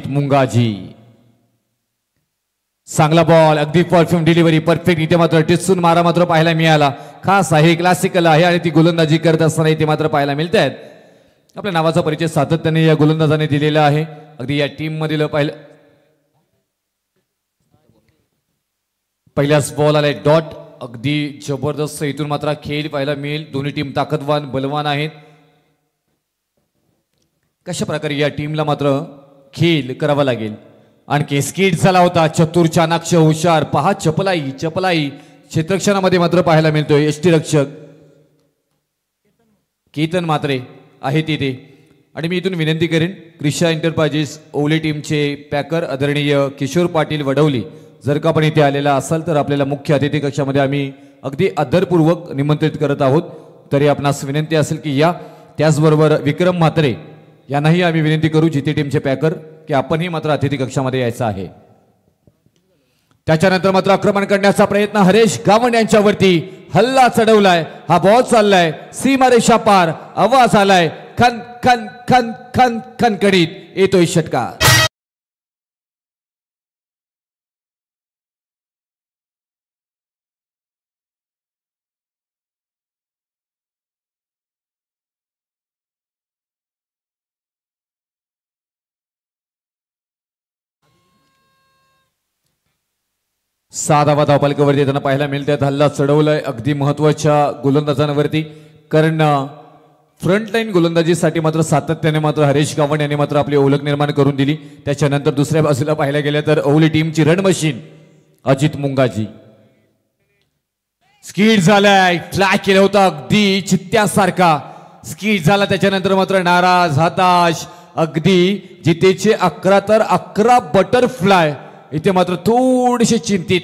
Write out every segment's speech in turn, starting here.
अजित मुंगाजी. चांगला बॉल, अगदी perfume delivery, perfect. इथे मात्र टिचून मारा मात्र पाहायला मिळाला. खास आहे, क्लासिकल आहे आणि ती गोलंदाजी करत असताना इथे मात्र पाहायला मिळत आहेत. आपल्या नावाचा परिचय सातत्याने या गोलंदाजाने दिलेला आहे. अगदी या टीम मधील पहिल्याच बॉल आलाय डॉट. अगदी जबरदस्त इथून मात्र खेळ पाहायला मिळेल. दोन्ही टीम ताकदवान बलवान आहेत. कशा प्रकारे या टीमला मात्र खेळ करावा लागेल. आणखी स्किट झाला होता. चतुर चाणाक्ष हुशार. पहा चपलाई चपलाई क्षेत्ररक्षणामध्ये मात्र पाहायला मिळतोय. यष्टीरक्षक केतन मात्रे आहे तिथे. आणि मी इथून विनंती करेन क्रिशा एंटरप्राइजेस ओवले टीमचे पॅकर आदरणीय किशोर पाटील वडवली, जर का आपण इथे आलेला असाल तर आपल्याला मुख्य अतिथी कक्षामध्ये आम्ही अगदी आदरपूर्वक निमंत्रित करत आहोत. तरी आपणास विनंती असेल की या. त्याचबरोबर विक्रम म्हात्रे यांनाही आम्ही विनंती करू जिथे टीमचे पॅकर की आपणही मात्र अतिथी कक्षामध्ये यायचं आहे. त्याच्यानंतर मात्र आक्रमण करण्याचा प्रयत्न हरेश गावंड यांच्यावरती. हल्ला चढवलाय. हा बॉल चाललाय सीमारेषा पार. आवाज आलाय खन खन खन खन खनकडीत येतोय षटकार. साधावा धावपालकावरती त्यांना पाहायला मिळतात. हल्ला चढवलाय अगदी महत्वाच्या गोलंदाजांवरती. कारण फ्रंट लाईन गोलंदाजीसाठी मात्र सातत्याने मात्र हरेश गावंड यांनी मात्र आपली ओळख निर्माण करून दिली. त्याच्यानंतर दुसऱ्या बाजूला पाहायला गेलं तर ओवली टीमची run machine Ajit Mungaji. Skit झालाय. फ्लॅग केलं होतं अगदी चित्त्यासारखा. स्किट झाला त्याच्यानंतर मात्र नाराज हताश. अगदी जितेचे 11 तर 11 बटरफ्लाय. इथे मात्र थोडेसे चिंतित,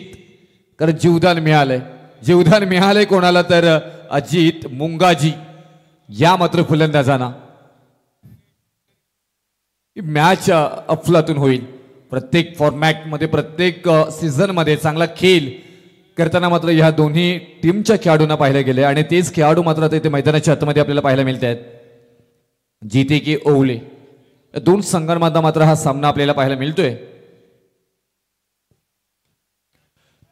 कारण जीवदान मिळालंय. जीवदान मिळालंय कोणाला तर अजित मुंगाजी या मात्र फलंदाजांना. मॅच अफलातून होईल. प्रत्येक फॉर्मॅट मध्ये प्रत्येक सीझन मध्ये चांगला खेळ करताना मात्र ह्या दोन्ही टीमच्या खेळाडूंना पाहायला गेले आणि तेच खेळाडू मात्र आता इथे मैदानाच्या आतमध्ये आपल्याला पाहायला मिळत आहेत. जिते की ओवले दोन संघांमधला मात्र हा सामना आपल्याला पाहायला मिळतोय.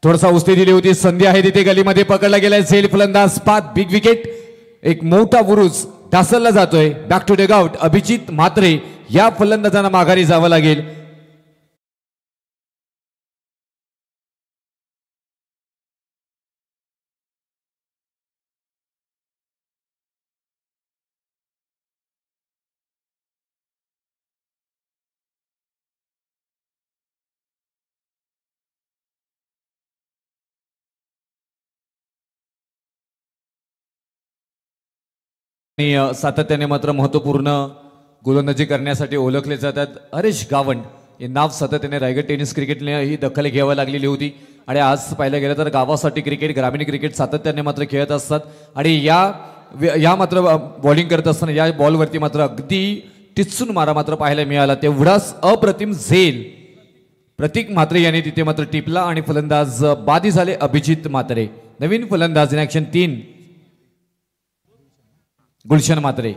थोडासा उस्ती दिली होती. संधी आहे तिथे गलीमध्ये पकडला गेलाय. झेल फलंदाज पाच बिग विकेट. एक मोठा बुरुज ढासळला जातोय. बॅक टू डेग आउट. अभिजित म्हात्रे या फलंदाजांना माघारी जावं लागेल. सातत्याने मात्र महत्वपूर्ण गोलंदाजी करण्यासाठी ओळखले जातात हरेश गावंड हे नाव सातत्याने रायगड टेनिस क्रिकेटने ही दखल घ्यावी लागलेली होती. आणि आज पाहायला गेलं तर गावासाठी क्रिकेट ग्रामीण क्रिकेट सातत्याने मात्र खेळत असतात. आणि या मात्र बॉलिंग करत असताना या बॉलवरती मात्र अगदी टिचून मारा मात्र पाहायला मिळाला. तेवढाच अप्रतिम झेल प्रतीक म्हात्रे यांनी तिथे मात्र टिपला आणि फलंदाज बादी झाले अभिजित म्हात्रे. नवीन फलंदाज इन ऍक्शन 3 गुलशन म्हात्रे.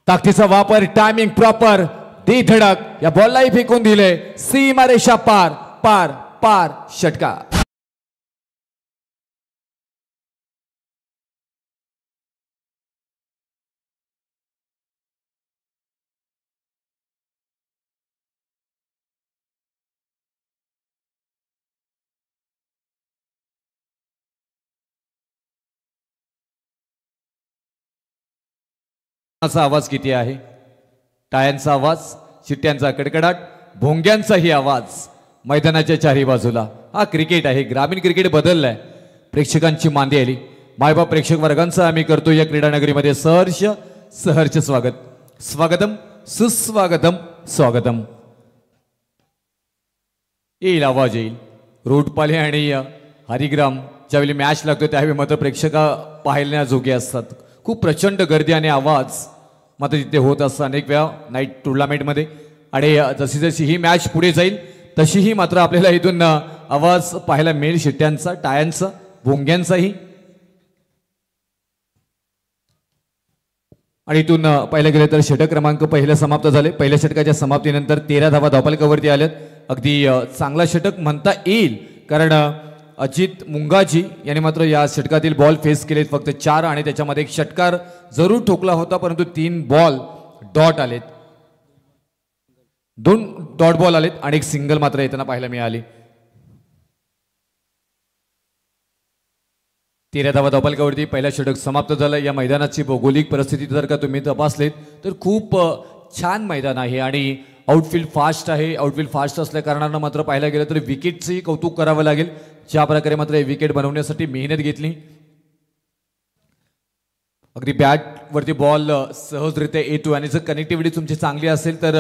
ताकदीचा वापर, टायमिंग प्रॉपर, दी धडक. या बॉललाही फेकून दिले. सीमारेषा पार पार पार षटकार. आवाज किती आहे? टाळ्यांचा आवाज, शिट्ट्यांचा कडकडाट, भोंग्यांचाही आवाज मैदानाच्या चारही बाजूला. हा क्रिकेट आहे. ग्रामीण क्रिकेट बदललाय. प्रेक्षकांची मांदी आली. मायबाप प्रेक्षक वर्गांचं आम्ही करतो या क्रीडा नगरीमध्ये सहर्ष स्वागत. स्वागतम सुस्वागतम स्वागतम. येईल आवाज येईल. रोडपाले आणि हरिग्राम ज्यावेळी मॅच लागतो त्यावेळी मात्र प्रेक्षक पाहण्याजोगे असतात. खूप प्रचंड गर्दी आणि आवाज मात्र तिथे होत असतं अनेक वेळा नाईट टुर्नामेंटमध्ये. आणि जशी जशी ही मॅच पुढे जाईल तशीही मात्र आपल्याला इथून आवाज पाहायला मिळेल. शिट्ट्यांचा, टाळ्यांचा, भोंग्यांचाही. आणि इथून पाहिलं गेलं तर षटक क्रमांक पहिलं समाप्त झाले. पहिल्या षटकाच्या समाप्तीनंतर 13 धावा धावफलकावरती आल्यात. अगदी चांगला षटक म्हणता येईल, कारण अजित मुंगाजी यांनी मात्र या षटकातील बॉल फेस केलेत फक्त 4 आणि त्याच्यामध्ये एक षटकार जरूर ठोकला होता, परंतु 3 बॉल डॉट आलेत. 2 डॉट बॉल आलेत आणि एक सिंगल मात्र येताना पाहायला मिळाली. 13 धावा धावफलकावरती पहिला षटक समाप्त झालं. या मैदानाची भौगोलिक परिस्थिती जर का तुम्ही तपासलीत तर खूप छान मैदान आहे आणि आउटफील्ड फास्ट आहे. आउटफील्ड फास्ट असल्या कारणानं मात्र पाहायला गेलं तर विकेटचंही कौतुक करावं लागेल. ज्या प्रकारे मात्र विकेट बनवण्यासाठी मेहनत घेतली. अगदी बॅटवरती बॉल सहजरित्या येतो आणि जर कनेक्टिव्हिटी तुमची चांगली असेल तर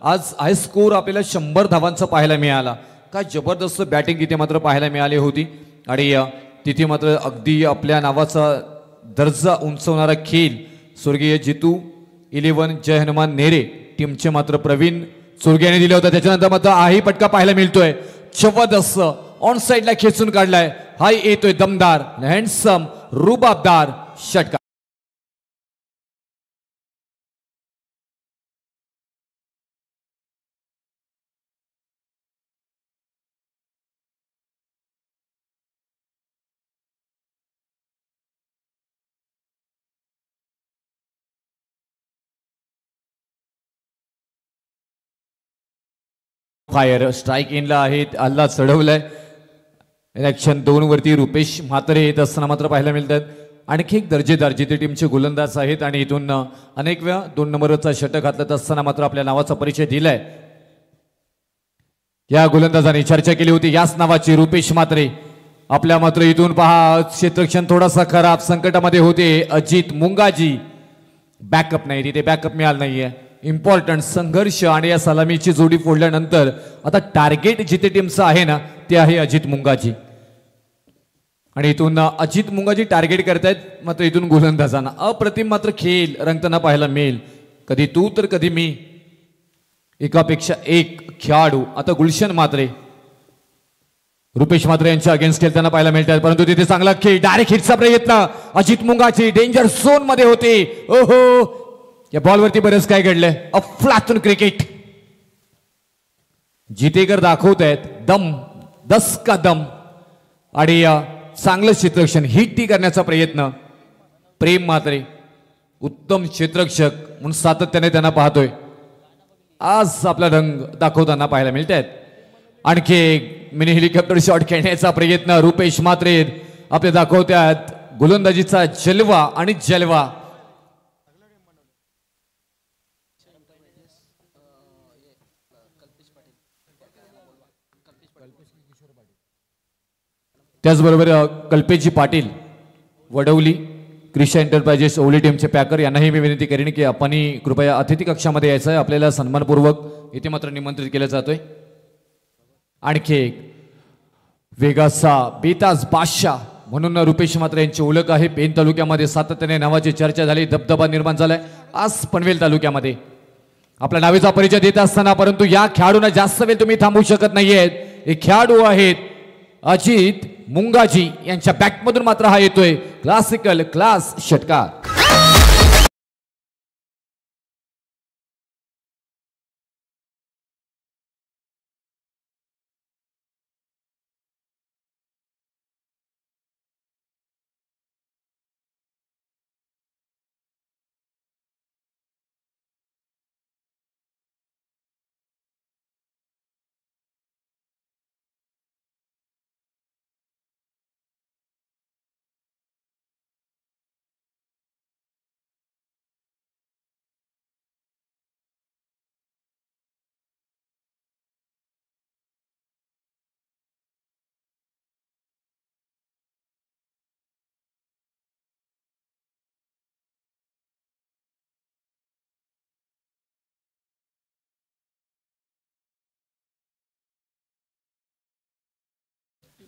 आज हाय स्कोर आपल्याला 100 धावांचा पाहायला मिळाला. काय जबरदस्त बॅटिंग इथे मात्र पाहायला मिळाली होती आणि तिथे मात्र अगदी आपल्या नावाचा दर्जा उंचवणारा खेळ स्वर्गीय जितू 11 जय हनुमान नेरे टीमचे मात्र प्रवीण चोरगे यांनी दिले होते. त्याच्यानंतर मात्र हाही पटका पाहायला मिळतोय. जबरदस्त ऑन साइडला खेचून काढलाय. हाय येतोय दमदार हँडसम रुबाबदार षटकार. फायर स्ट्राईक इनला आहेत. हल्ला चढवलाय. ॲक्शन 2 वरती रुपेश म्हात्रे येत असताना मात्र पाहायला मिळतात. आणखी एक दर्जेदार जिथे टीमचे गोलंदाज आहेत आणि इथून अनेक वेळा 2 नंबरचा षटक हातत असताना मात्र आपल्या नावाचा परिचय दिलाय. या गोलंदाजाने चर्चा केली होती याच नावाची रुपेश म्हात्रे. आपल्या मात्र इथून पहा क्षेत्ररक्षण थोडासा खराब संकटामध्ये होते. अजित मुंगाजी बॅकअप नाही, तिथे बॅकअप मिळाला नाहीये. इम्पॉर्टंट संघर्ष आणि या सलामीची जोडी फोडल्यानंतर आता टार्गेट जिथे टीमचं आहे ना ते आहे अजित मुंगाजी. आणि इथून अजित मुंगाजी टार्गेट करतायत. मात्र इथून गोलंदाजांना अप्रतिम मात्र खेळ रंगताना पाहायला मिळेल. कधी तू तर कधी मी, एकापेक्षा एक खेळाडू. आता गुलशन म्हात्रे रुपेश म्हात्रे यांच्या अगेन्स्ट खेळताना पाहायला मिळतात, परंतु तिथे चांगला खेळ डायरेक्ट हिटचा प्रयत्न. अजित मुंगाजी डेंजर झोन मध्ये होते. ओहो, या बॉलवरती बरेच काय घडलंय. अफलातून क्रिकेट जितेकर दाखवत आहेत दम 10 का दम. आणि चांगलं क्षेत्ररक्षण हिट टी करण्याचा प्रयत्न. प्रेम म्हात्रे उत्तम क्षेत्ररक्षक म्हणून सातत्याने त्यांना पाहतोय. आज आपला रंग दाखवताना पाहायला मिळत आहेत. आणखी एक मिनी हेलिकॉप्टर शॉट खेळण्याचा प्रयत्न. रुपेश म्हात्रे आपले दाखवतात गोलंदाजीचा जलवा आणि जलवा. त्याचबरोबर कल्पेशजी पाटील वडवली क्रिशा एंटरप्राइजेस ओवली टीमचे पॅकर यांनाही मी विनंती करेन की आपण कृपया अतिथी कक्षामध्ये यायचं आहे. आपल्याला सन्मानपूर्वक इथे मात्र निमंत्रित केलं जातोय. आणखी एक वेगाचा बेताज बादशाह म्हणून रुपेश म्हात्रे यांची ओळख आहे. पेन तालुक्यामध्ये सातत्याने नावाची चर्चा झाली, दबदबा निर्माण झालाय. आज पनवेल तालुक्यामध्ये आपल्या नावेचा परिचय देत असताना परंतु या खेळाडूंना जास्त वेळ तुम्ही थांबवू शकत नाहीयेत. हे खेळाडू आहेत अजित मुंगाजी यांच्या बॅटमधून मात्र हा येतोय क्लासिकल क्लास षटकार.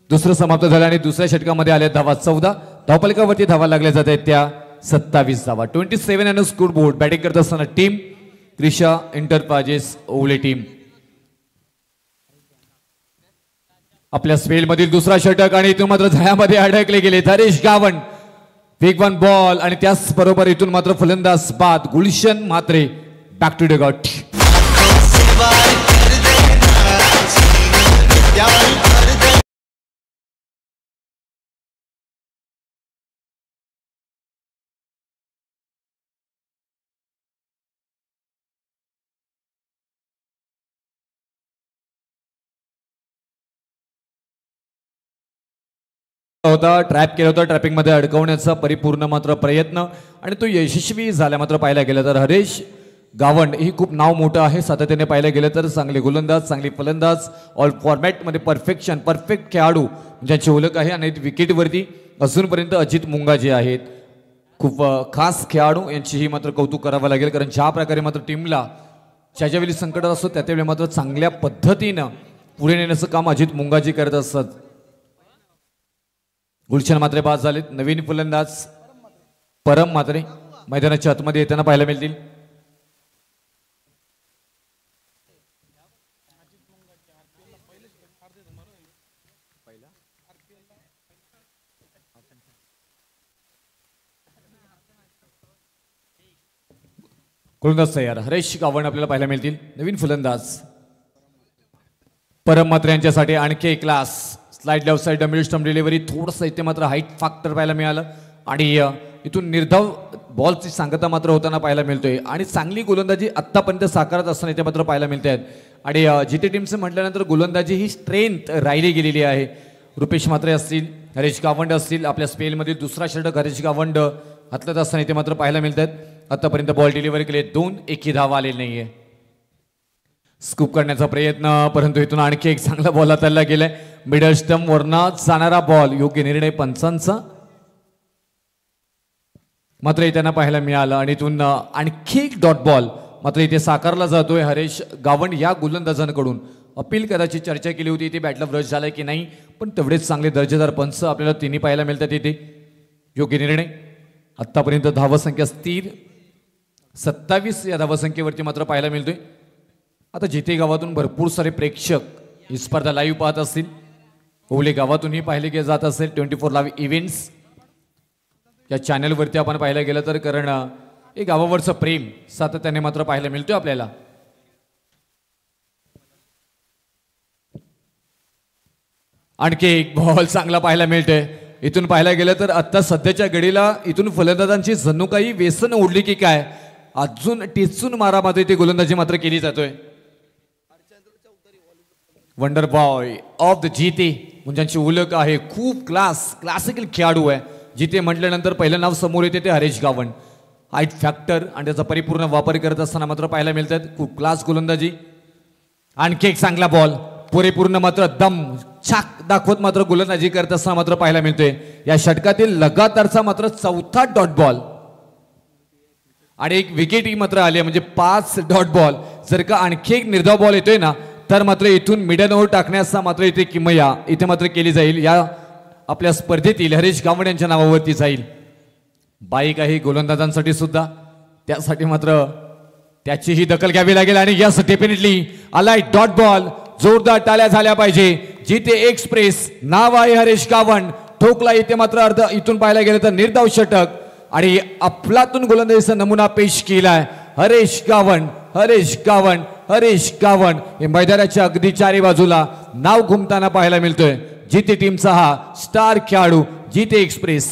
दुसरं समाप्त झालं आणि दुसऱ्या षटकामध्ये आल्या धावा 14. धावफलकावरती धावा लागल्या जात आहेत त्या 27 धावा. 27 आणि स्कोर बोर्ड. बॅटिंग करत असताना टीम क्रिशा एंटरप्राइजेस ओवले टीम. आपल्या स्पेल मधील दुसरा षटक आणि इथून मात्र झळ्यामध्ये अडकले गेले हरीश गावंड. वेगवान बॉल आणि त्याचबरोबर इथून मात्र फलंदाज बाद Gulshan Mhatre back to the hut. होता ट्रॅप केला होता, ट्रॅपिंग मध्ये अडकवण्याचा परिपूर्ण मात्र प्रयत्न आणि तो यशस्वी झाला. मात्र पाहायला गेलं तर हरेश गावंड ही खूप नाव मोठं आहे. सातत्याने पाहायला गेलं तर चांगले गोलंदाज, चांगली फलंदाज, ऑल फॉर्मॅटमध्ये परफेक्ट खेळाडू ज्याची ओळख आहे. आणि विकेटवरती अजूनपर्यंत अजित मुंगा जे आहेत खूप खास खेळाडू, यांचीही मात्र कौतुक करावं लागेल. कारण ज्या प्रकारे मात्र टीमला ज्याच्या वेळी संकटात असतो त्यावेळी मात्र चांगल्या पद्धतीनं पुढे नेण्याचं काम अजित मुंगाजी करत असतात. गुलशन मात्रे बाद झालेत. नवीन फलंदाज परम मात्रे मैदानाच्या आतमध्ये येताना पाहायला मिळतील. गोलंदाज तयार हरेश गावंड आपल्याला पाहायला मिळतील. नवीन फलंदाज परम मात्रे यांच्यासाठी आणखी एक class slide left side middle stump delivery. थोडंसं इथे मात्र हाईट फॅक्टर पाहायला मिळालं आणि इथून निर्धाव बॉलची सांगता मात्र होताना पाहायला मिळतोय. आणि चांगली गोलंदाजी आत्तापर्यंत साकारत असताना इथे मात्र पाहायला मिळते आहेत. आणि जिथे टीमचं म्हटल्यानंतर गोलंदाजी ही स्ट्रेंथ राहिली गेलेली आहे. रुपेश म्हात्रे असतील, हरेश गावंड असतील, आपल्या स्पेलमध्ये दुसरा षटक हरेश गावंड हातलत असताना इथे मात्र पाहायला मिळत आहेत. आतापर्यंत बॉल डिलिव्हरी केले 2, एकही धाव आलेली नाहीये. स्कूप करण्याचा प्रयत्न, परंतु इथून आणखी एक चांगला बॉल हाताळला गेलाय. मिडल स्टंप वरनं जाणारा बॉल, योग्य निर्णय पंचांचा मात्र त्यांना पाहायला मिळालं. आणि इथून आणखी एक डॉट बॉल मात्र इथे साकारला जातोय. हरेश गावंड या गोलंदाजांकडून अपील करायची चर्चा केली होती, इथे बॅटला ब्रश झालाय की नाही, पण तेवढेच चांगले दर्जेदार पंच आपल्याला तिन्ही पाहायला मिळतात. इथे योग्य निर्णय. आतापर्यंत धावसंख्या स्थिर 27 या धावसंख्येवरती मात्र पाहायला मिळतोय. आता जिथे गावातून भरपूर सारे प्रेक्षक ही स्पर्धा लाईव्ह पाहत असतील, ओवले गावातूनही पाहिले जात असेल 24 लाईव्ह इव्हेंट्स या चॅनलवरती आपण पाहायला गेलं तर, कारण हे गावावरचं प्रेम सातत्याने मात्र पाहायला मिळतोय आपल्याला. आणखी एक बॉल चांगला पाहायला मिळतोय. इथून पाहायला गेलं तर आता सध्याच्या घडीला इथून फलंदाजांची जणू काही व्यसन उडली की काय, अजून टेचून मारा मात्र इथे गोलंदाजी मात्र केली जातोय. वंडर बॉय ऑफ द जिते ज्यांची ओळख आहे, खूप क्लासिकल खेळाडू आहे. जिथे म्हटल्यानंतर पहिलं नाव समोर येते ते हरेश गावंड. हाईट फॅक्टर आणि त्याचा परिपूर्ण वापर करत असताना मात्र पाहायला मिळतात. खूप क्लास गोलंदाजी. आणखी एक चांगला बॉल, परिपूर्ण मात्र दम छाक दाखवत मात्र गोलंदाजी करत असताना मात्र पाहायला मिळतोय. या षटकातील लगातारचा मात्र 4था डॉट बॉल आणि एक विकेटही मात्र आली, म्हणजे 5 डॉट बॉल. जर का आणखी एक निर्धाव बॉल येतोय ना तर मात्र इथून मिडल ओव्हर टाकण्याचा मात्र इथे किमया इथे मात्र केली जाईल. या आपल्या स्पर्धेतील हरेश गावंड यांच्या नावावरती जाईल. बाईक आहे गोलंदाजांसाठी सुद्धा, त्यासाठी मात्र त्याचीही दखल घ्यावी लागेल. आणि यस डेफिनेटली आलाय डॉट बॉल. जोरदार टाळ्या झाल्या पाहिजे. जिथे एक्सप्रेस नाव आहे हरेश गावंड, ठोकला इथे मात्र अर्ध. इथून पाहायला गेलं तर निर्धाव षटक आणि अफलातून गोलंदाजीचा नमुना पेश केलाय हरेश गावंड. हरेश गावंड हे मैदानाच्या अगदी चारी बाजूला नाव घुमताना पाहायला मिळतोय. जिथे टीमचा हा स्टार खेळाडू जिथे एक्सप्रेस.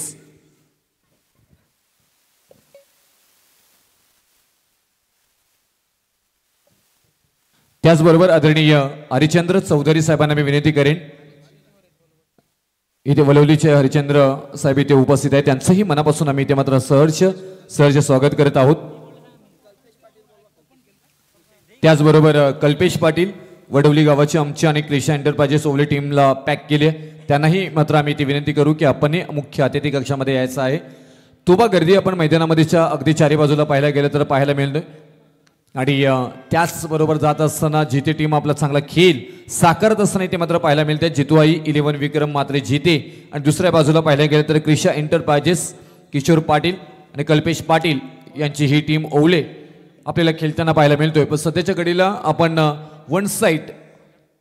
त्याचबरोबर आदरणीय हरिचंद्र चौधरी साहेबांना मी विनंती करेन, इथे वलवलीचे हरिचंद्र साहेब इथे उपस्थित आहेत, त्यांचंही मनापासून आम्ही इथे मात्र सहर्ष स्वागत करत आहोत. त्याचबरोबर कल्पेश पाटील वडवली गावाचे आमचे आणि क्रिशा एंटरप्राइजेस ओवले टीमला पॅक केले, त्यांनाही मात्र आम्ही ती विनंती करू की आपण मुख्य अतिथी कक्षामध्ये यायचं आहे. तुबा गर्दी आपण मैदानामध्येच्या अगदी चारी बाजूला पाहायला गेलं तर पाहायला मिळतोय. आणि त्याचबरोबर जात असताना जिथे टीम आपला चांगला खेळ साकारत असताना इथे मात्र पाहायला मिळते जितूआई 11 विक्रम मात्रे जिते. आणि दुसऱ्या बाजूला पाहायला गेलं तर क्रिशा एंटरप्राइजेस किशोर पाटील आणि कल्पेश पाटील यांची ही टीम ओवले आपल्याला खेळताना पाहायला मिळतोय. पण सध्याच्या घडीला आपण वन साईड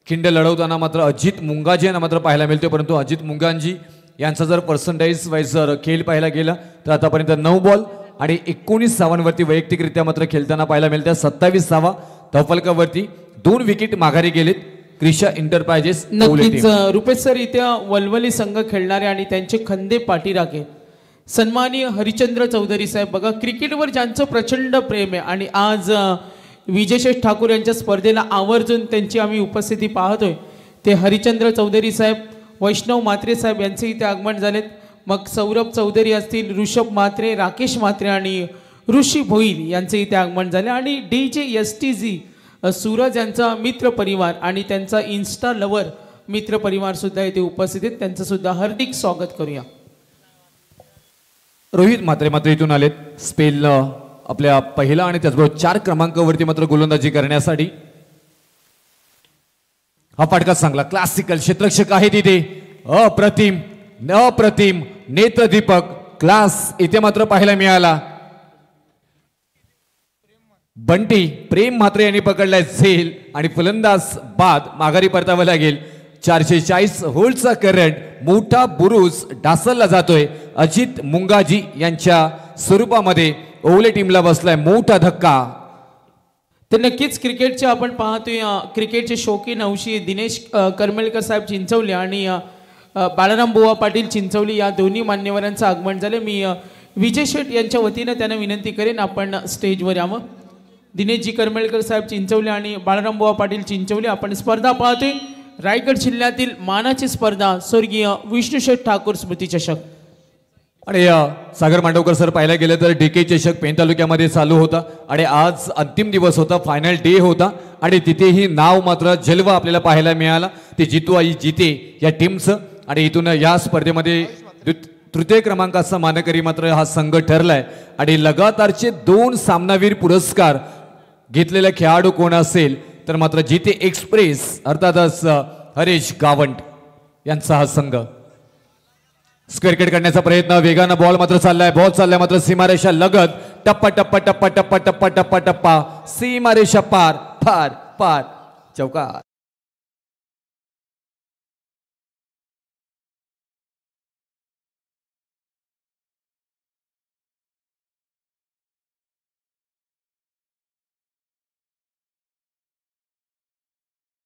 खिंड लढवताना मात्र अजित मुंगाजी यांना मात्र पाहायला मिळतोय, परंतु अजित मुंगाजी यांचा जर पर्सेंटेज वाईज जर खेळ पाहायला गेला तर आतापर्यंत 9 बॉल आणि 19 धावांवरती वैयक्तिकरित्या मात्र खेळताना पाहायला मिळतात. 27 धावा धावफलकावरती 2 विकेट माघारी गेलेत क्रिशा एंटरप्राइजेस. नक्कीच रुपेश सर इथे वलवली संघ खेळणारे आणि त्यांचे खंदे पाठीराखे सन्माननीय हरिचंद्र चौधरी साहेब. बघा क्रिकेटवर ज्यांचं प्रचंड प्रेम आहे आणि आज विजयशेष ठाकूर यांच्या स्पर्धेला आवर्जून त्यांची आम्ही उपस्थिती पाहतोय ते हरिचंद्र चौधरी साहेब, वैष्णव म्हात्रे साहेब यांचे इथे आगमन झालेत. मग सौरभ चौधरी असतील, ऋषभ म्हात्रे, राकेश म्हात्रे आणि ऋषी भोईर यांचे इथे आगमन झाले आणि DJSTG सूरज यांचा मित्र परिवार आणि त्यांचा इन्स्टा लवर मित्र परिवार सुद्धा इथे उपस्थित आहेत. त्यांचं सुद्धा हार्दिक स्वागत करूया. रोहित म्हात्रे मात्र इथून आलेत स्पेल आपल्या पहिला आणि त्याचबरोबर 4 क्रमांकावरती मात्र गोलंदाजी करण्यासाठी. हा फटका चांगला क्लासिकल क्षेत्ररक्षक आहे तिथे अप्रतिम अप्रतिम नेत्रदीपक क्लास इथे मात्र पाहायला मिळाला. बंटी प्रेम म्हात्रे यांनी पकडलाय झेल आणि फलंदाज बाद माघारी परतावं लागेल. 440 होल्डचा करंट मोठा बुरुज ढासळला जातोय. अजित मुंगाजी यांच्या स्वरूपामध्ये ओवले टीमला बसलाय मोठा धक्का. तर नक्कीच क्रिकेटचे आपण पाहतोय क्रिकेटचे शौकीन हौशी दिनेश करमळकर साहेब चिंचवली आणि बाळाराम बुवा पाटील चिंचवली या दोन्ही मान्यवरांचं आगमन झाले. मी विजय शेठ यांच्या वतीनं त्यांना विनंती करेन आपण स्टेजवर यावं. दिनेशजी करमळकर साहेब चिंचवली आणि बाळाराम बुवा पाटील चिंचवली आपण स्पर्धा पाहतोय. रायगड जिल्ह्यातील मानाची स्पर्धा स्वर्गीय विष्णुशेठ ठाकूर स्मृती चषक. आणि सागर मांडवकर सर पाहायला गेलं तर DK चषक पेन तालुक्यामध्ये चालू होता आणि आज अंतिम दिवस होता, फायनल डे होता आणि तिथेही नाव मात्र जलवा आपल्याला पाहायला मिळाला ते जितू आई जिते या टीमचं. आणि इथून या स्पर्धेमध्ये तृतीय क्रमांकाचा मानकरी मात्र हा संघ ठरलाय आणि लगातारचे 2 सामनावीर पुरस्कार घेतलेला खेळाडू कोण असेल तर मात्र जिते एक्सप्रेस अर्थातच हरीश गावंट यांचा हा संघ. स्क्वेअर कट करण्याचा प्रयत्न वेगानं बॉल मात्र चाललाय. बॉल चाललाय मात्र सीमारेषा लगत टप्पा टप्पा टप्पा टप्पा टप्पा टप्पा टप्पा सीमारेषा पार पार पार चौकार.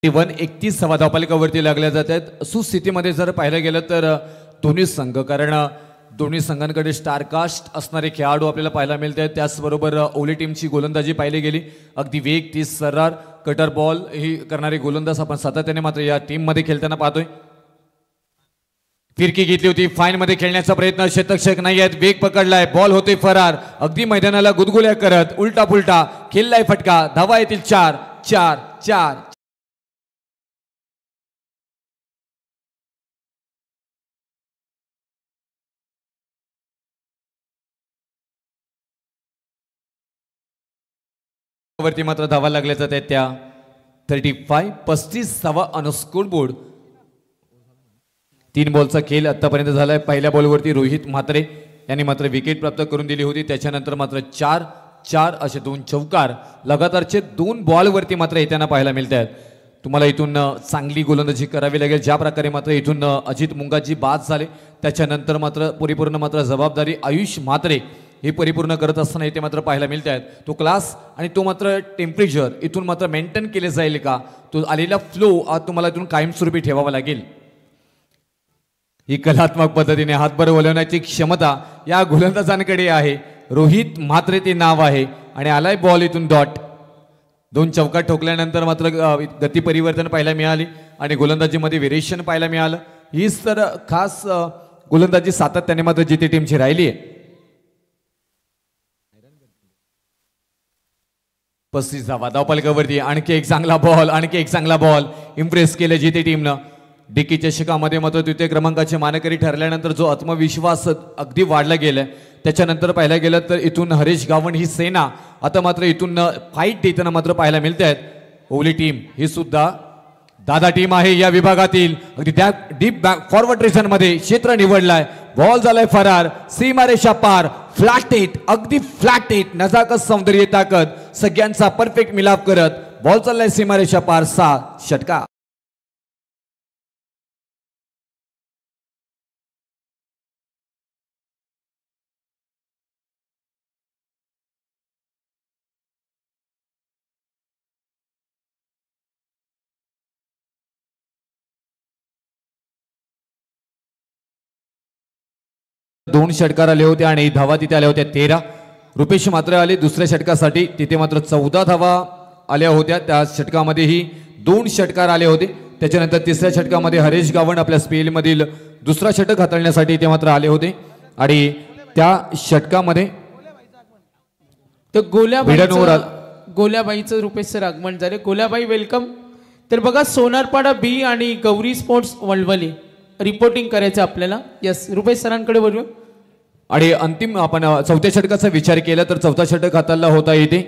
ते 131 धावफलकावरती लागल्या जात आहेत. सुस्थितीमध्ये जर पाहिलं गेलं तर दोन्ही संघ, कारण दोन्ही संघांकडे स्टारकास्ट असणारे खेळाडू आपल्याला पाहायला मिळत आहेत. त्याचबरोबर ओली टीमची गोलंदाजी पाहिली गेली अगदी वेग 30 सर्रार कटर बॉल ही करणारे गोलंदाज आपण सातत्याने मात्र या टीममध्ये खेळताना पाहतोय. फिरकी घेतली होती, फाईन मध्ये खेळण्याचा प्रयत्न, क्षेत्ररक्षक नाही आहेत, वेग पकडलाय, बॉल होते फरार, अगदी मैदानाला गुदगुल्या करत उलटा पुलटा खेळलाय फटका. धावा येतील 4 4 4. वरती मात्र धावा लागल्या जात आहेत त्या 35 35 धावा ऑन स्कोर बोर्ड. 3 बॉलचा खेळ आतापर्यंत झालाय. पहिल्या बॉलवरती रोहित म्हात्रे यांनी मात्र विकेट प्राप्त करून दिली होती. त्याच्यानंतर मात्र 4 4 असे 2 चौकार लगातारचे 2 बॉलवरती मात्र येताना पाहायला मिळत आहेत. तुम्हाला इथून चांगली गोलंदाजी करावी लागेल. ज्या प्रकारे मात्र इथून अजित मुंगाजी बाद झाले त्याच्यानंतर मात्र परिपूर्ण मात्र जबाबदारी आयुष म्हात्रे हे परिपूर्ण करत असताना इथे मात्र पाहायला मिळत आहेत. तो क्लास आणि तो मात्र टेम्परेचर इथून मात्र मेंटेन केले जाईल का, तो आलेला फ्लो तुम्हाला इथून कायमस्वरूपी ठेवावा लागेल. ही कलात्मक पद्धतीने हातभर वळवण्याची क्षमता या गोलंदाजांकडे आहे. रोहित म्हात्रे ते नाव आहे आणि आलाय बॉल इथून डॉट. 2 चौका ठोकल्यानंतर मात्र गती परिवर्तन पाहायला मिळाली आणि गोलंदाजीमध्ये व्हेरिएशन पाहायला मिळालं. हीच तर खास गोलंदाजी सातत्याने मात्र जिथे टीमची राहिली आहे. 35 धावा धावफलकावरती आणखी एक चांगला बॉल, आणखी एक चांगला बॉल. इम्प्रेस केलं जिथे टीमनं. DK चषकामध्ये मात्र द्वितीय क्रमांकाचे मानकरी ठरल्यानंतर जो आत्मविश्वास अगदी वाढला गेलाय त्याच्यानंतर पाहायला गेलं तर इथून हरीश गावंड ही सेना आता मात्र इथून फाईट देताना मात्र पाहायला मिळते आहेत. ओली टीम ही सुद्धा दादा टीम आहे या विभागातील. अगदी त्या डीप बॅक फॉरवर्ड रेशन मध्ये क्षेत्र निवडलाय. बॉल झालाय फरार, सीमारेषा पार, फ्लॅट हिट, अगदी फ्लॅट हिट, नजाकत सौंदर्य ताकद सगळ्यांचा परफेक्ट मिलाप करत बॉल चाललाय सीमारेषा पार. 6 षटकार. 2 षटकार आले होते आणि धावा तिथे आल्या होत्या 13. रुपेश मात्र आले दुसऱ्या षटकासाठी, तिथे मात्र 14 धावा आल्या होत्या. त्या षटकामध्येही 2 षटकार आले होते. त्याच्यानंतर तिसऱ्या षटकामध्ये हरेश गावंड आपल्या स्पेल मधील दुसरा षटक हाताळण्यासाठी ते मात्र आले होते आणि त्या षटकामध्ये तर गोल्याबाईचं रुपेश सर आगमन झाले. गोल्याबाई वेलकम. तर बघा सोनारपाडा बी आणि गौरी स्पोर्ट्स वळवली रिपोर्टिंग करायचं आपल्याला. यस रुपेश सरांकडे वळू. आणि अंतिम आपण चौथ्या षटकाचा विचार केला तर चौथा षटक हाताळला होता इथे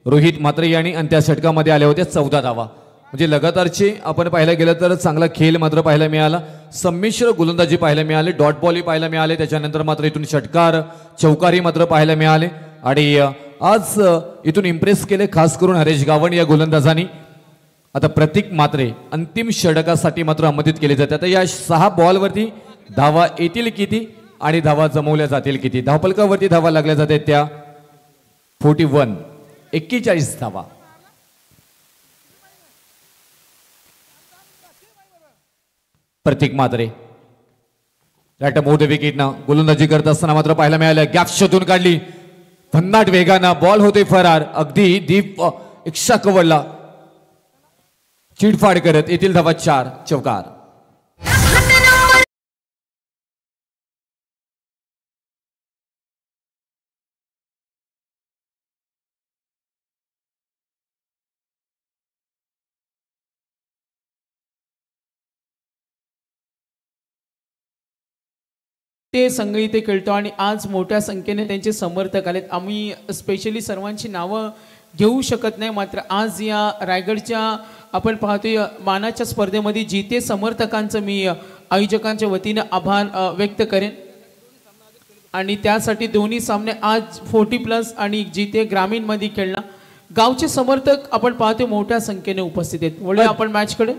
रोहित मात्रे यांनी आणि त्या षटकामध्ये आल्या होत्या 14 धावा. म्हणजे लगातारचे आपण पाहायला गेलं तर चांगला खेळ मात्र पाहायला मिळाला. संमिश्र गोलंदाजी पाहायला मिळाले, डॉट बॉलही पाहायला मिळाले. त्याच्यानंतर मात्र इथून षटकार चौकारही मात्र पाहायला मिळाले आणि आज इथून इम्प्रेस केले खास करून हरेश गावंड या गोलंदाजांनी. आता प्रतीक मात्रे अंतिम षटकासाठी मात्र आमंत्रित केले जाते. आता या 6 बॉलवरती धावा येतील किती आणि धावा जमवल्या जातील किती. धावफलकावरती धावा लागल्या जाते त्या 41 धावा. प्रतीक मात्रे ॲट मोठ विकेटनं गोलंदाजी करत असताना मात्र पाहायला मिळालं. गॅप शोधून काढली, भन्नाट वेगानं बॉल होते फरार. अगदी दीप इक्षा कवडला, चिडफाड करत येथील धावा 4 चौकार. ते संघ इथे खेळतो आणि आज मोठ्या संख्येने त्यांचे समर्थक आलेत. आम्ही स्पेशली सर्वांची नावं घेऊ शकत नाही, मात्र आज या रायगडच्या आपण पाहतोय मानाच्या स्पर्धेमध्ये जिथे समर्थकांचं मी आयोजकांच्या वतीनं आभार व्यक्त करेन. आणि त्यासाठी दोन्ही सामने आज 40+ आणि जिथे ग्रामीणमध्ये खेळला गावचे समर्थक आपण पाहतोय मोठ्या संख्येने उपस्थित आहेत. वळूया आपण मॅचकडे.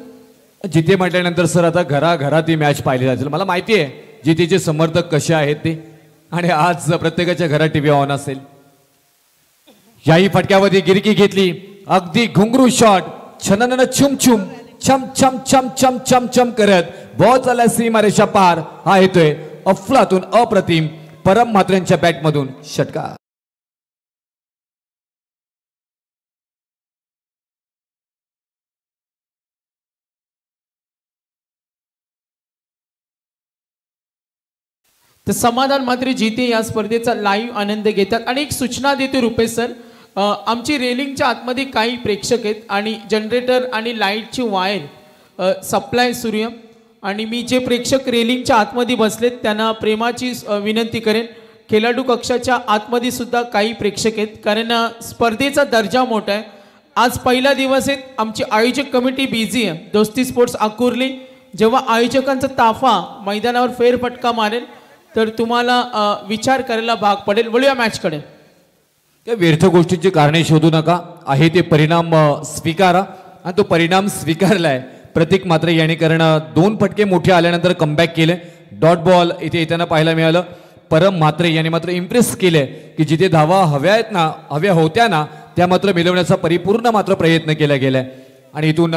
जिथे म्हटल्यानंतर सर आता घराघरात ही मॅच पाहिली जाईल. मला माहिती आहे जितेचे समर्थक कसे आहेत ते, आणि आज प्रत्येकाच्या घरात टीव्ही ऑन असेल. याही फटक्यावरती गिरकी घेतली, अगदी घुंगरू शॉट, छनन छुम छुम छम छम छम छम छम छम करत बॉल चालला सीमारेषा पार. हा येतोय अफलातून अप्रतिम परम म्हात्रेंच्या बॅटमधून षटकार. तर समाधान मात्र जिथे या स्पर्धेचा लाईव्ह आनंद घेतात. आणि एक सूचना देतो रुपेश सर, आमची रेलिंगच्या आतमध्ये काही प्रेक्षक आहेत आणि जनरेटर आणि लाईटची वायर सप्लाय सुरू आहे. आणि मी जे प्रेक्षक रेलिंगच्या आतमध्ये बसलेत त्यांना प्रेमाची विनंती करेन. खेळाडू कक्षाच्या आतमध्ये सुद्धा काही प्रेक्षक आहेत, कारण स्पर्धेचा दर्जा मोठा आहे. आज पहिला दिवस आहे, आमची आयोजक कमिटी बिझी आहे. दोस्ती स्पोर्ट्स आकुर्ली जेव्हा आयोजकांचा ताफा मैदानावर फेरफटका मारेल तर तुम्हाला विचार करायला भाग पडेल. वळूया मॅचकडे. त्या व्यर्थ गोष्टींची कारणे शोधू नका, आहे ते परिणाम स्वीकारा. आणि तो परिणाम स्वीकारलाय प्रतीक मात्रे यांनी, कारण 2 फटके मोठे आल्यानंतर कमबॅक केले. डॉट बॉल इथे येताना पाहायला मिळालं. परम म्हात्रे यांनी मात्र इम्प्रेस केले की जिथे धावा हव्या होत्या ना त्या मात्र मिळवण्याचा परिपूर्ण मात्र प्रयत्न केला गेलाय. आणि इथून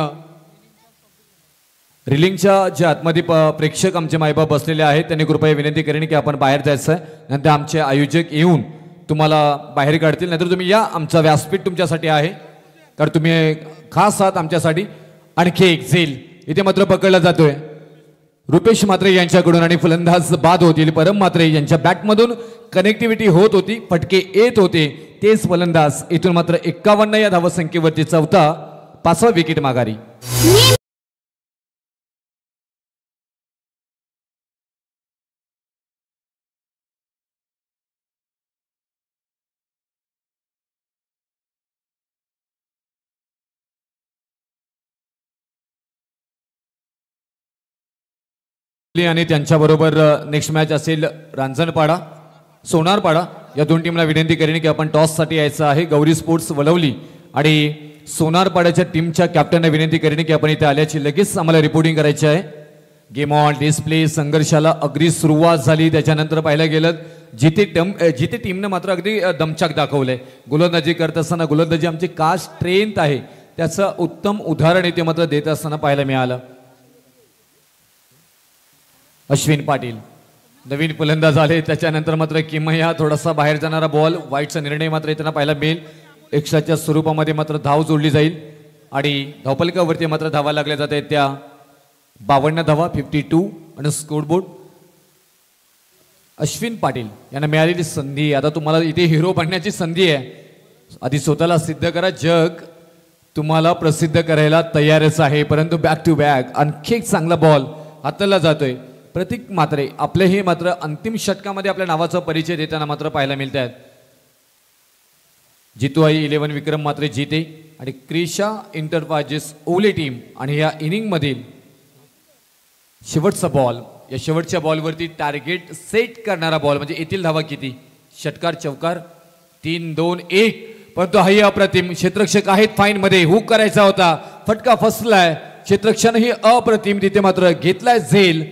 रिलिंगच्या जे आतमध्ये प्रेक्षक आमचे मायबाप बसलेले आहेत त्यांनी कृपया विनंती करेन की आपण बाहेर जायचं आहे, नंतर आमचे आयोजक येऊन तुम्हाला बाहेर काढतील. नाहीतर तुम्ही या, आमचा व्यासपीठ तुमच्यासाठी आहे, कारण तुम्ही खास आहात आमच्यासाठी. आणखी एक झेल इथे मात्र पकडला जातोय रुपेश मात्रे यांच्याकडून आणि फलंदाज बाद होतील. परम मात्रे यांच्या बॅटमधून कनेक्टिव्हिटी होत होती, फटके येत होते. तेच फलंदाज इथून मात्र 51 या धावसंख्येवरती 5वा विकेट माघारी. आणि त्यांच्याबरोबर नेक्स्ट मॅच असेल रांजणपाडा सोनारपाडा. या 2 टीमला विनंती करेन की आपण टॉससाठी यायचं आहे. गौरी स्पोर्ट्स वळवली आणि सोनारपाड्याच्या टीमच्या कॅप्टनला विनंती करेन की आपण इथे आल्याची लगेच आम्हाला रिपोर्टिंग करायची आहे. गेम ऑन डिस्प्ले संघर्षाला अगदी सुरुवात झाली. त्याच्यानंतर पाहायला गेलं जिथे टीमनं मात्र अगदी दमछाक दाखवलंय. गोलंदाजी करत असताना गोलंदाजी आमची का स्ट्रेंथ आहे त्याचं उत्तम उदाहरण इथे मात्र देत असताना पाहायला मिळालं. अश्विन पाटील नवीन फलंदाज आले त्याच्यानंतर मात्र किमया थोडासा बाहेर जाणारा बॉल वाईटचा निर्णय मात्र येताना पाहायला मिळेल. एक्स्ट्राच्या स्वरूपामध्ये मात्र धाव जोडली जाईल आणि धावफलकावरती मात्र धावा लागल्या जात आहेत त्या 52 धावा 52 आणि स्कोरबोर्ड. अश्विन पाटील यांना मिळालेली संधी, आता तुम्हाला इथे हिरो बनण्याची संधी आहे. आधी स्वतःला सिद्ध करा, जग तुम्हाला प्रसिद्ध करायला तयारच आहे. परंतु बॅक टू बॅक आणखी एक चांगला बॉल हाताला जातोय. प्रतीक म्हात्रे आपले हे मात्र अंतिम षटकामध्ये आपल्या नावाचा परिचय देताना मात्र पाहायला मिळत आहेत. जितू आई 11 विक्रम म्हात्रे जिते आणि क्रिशा इंटरप्राइजेस ओले टीम. आणि या इनिंग मधील शेवटचा बॉल, या शेवटच्या बॉलवरती टार्गेट सेट करणारा बॉल म्हणजे येथील धावा किती, षटकार चौकार 3-2-1. परंतु हाही अप्रतिम क्षेत्ररक्षक आहेत फाईन मध्ये, हुक करायचा होता, फटका फसलाय. क्षेत्ररक्षणही अप्रतिम तिथे मात्र घेतलाय झेल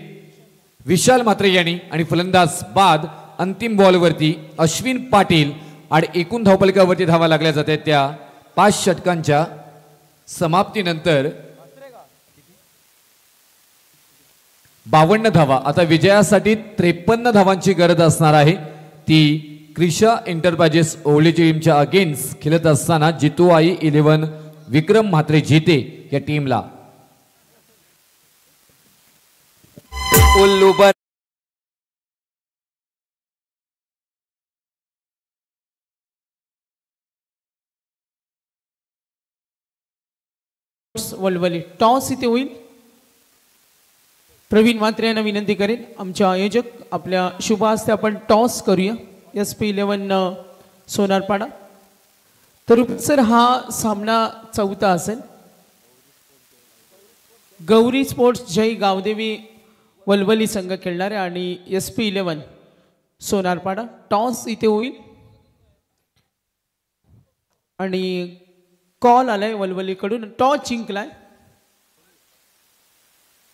विशाल म्हात्रे यांनी. आणि फलंदाज बाद अंतिम बॉलवरती अश्विन पाटील. आणि एकूण धावफलकावरती धावा लागल्या जात आहेत त्या 5 षटकांच्या समाप्तीनंतर 52 धावा. आता विजयासाठी 53 धावांची गरज असणार आहे. ती क्रिशा एंटरप्राइजेस ओवली टीमच्या अगेन्स्ट खेळत असताना जितू आई 11 विक्रम म्हात्रे जिते या टीमला. वलवली टॉस इथे होईल. प्रवीण म्हात्रे यांना विनंती करेन, आमचे आयोजक आपल्या शुभ हस्ते आपण टॉस करूया. SP11 सोनारपाडा. तर सर हा सामना चौथा असेल. गौरी स्पोर्ट्स जय गावदेवी वलवली संघ खेळणारे आणि SP11 सोनारपाडा. टॉस इथे होईल आणि कॉल आलाय वलवलीकडून. टॉस जिंकलाय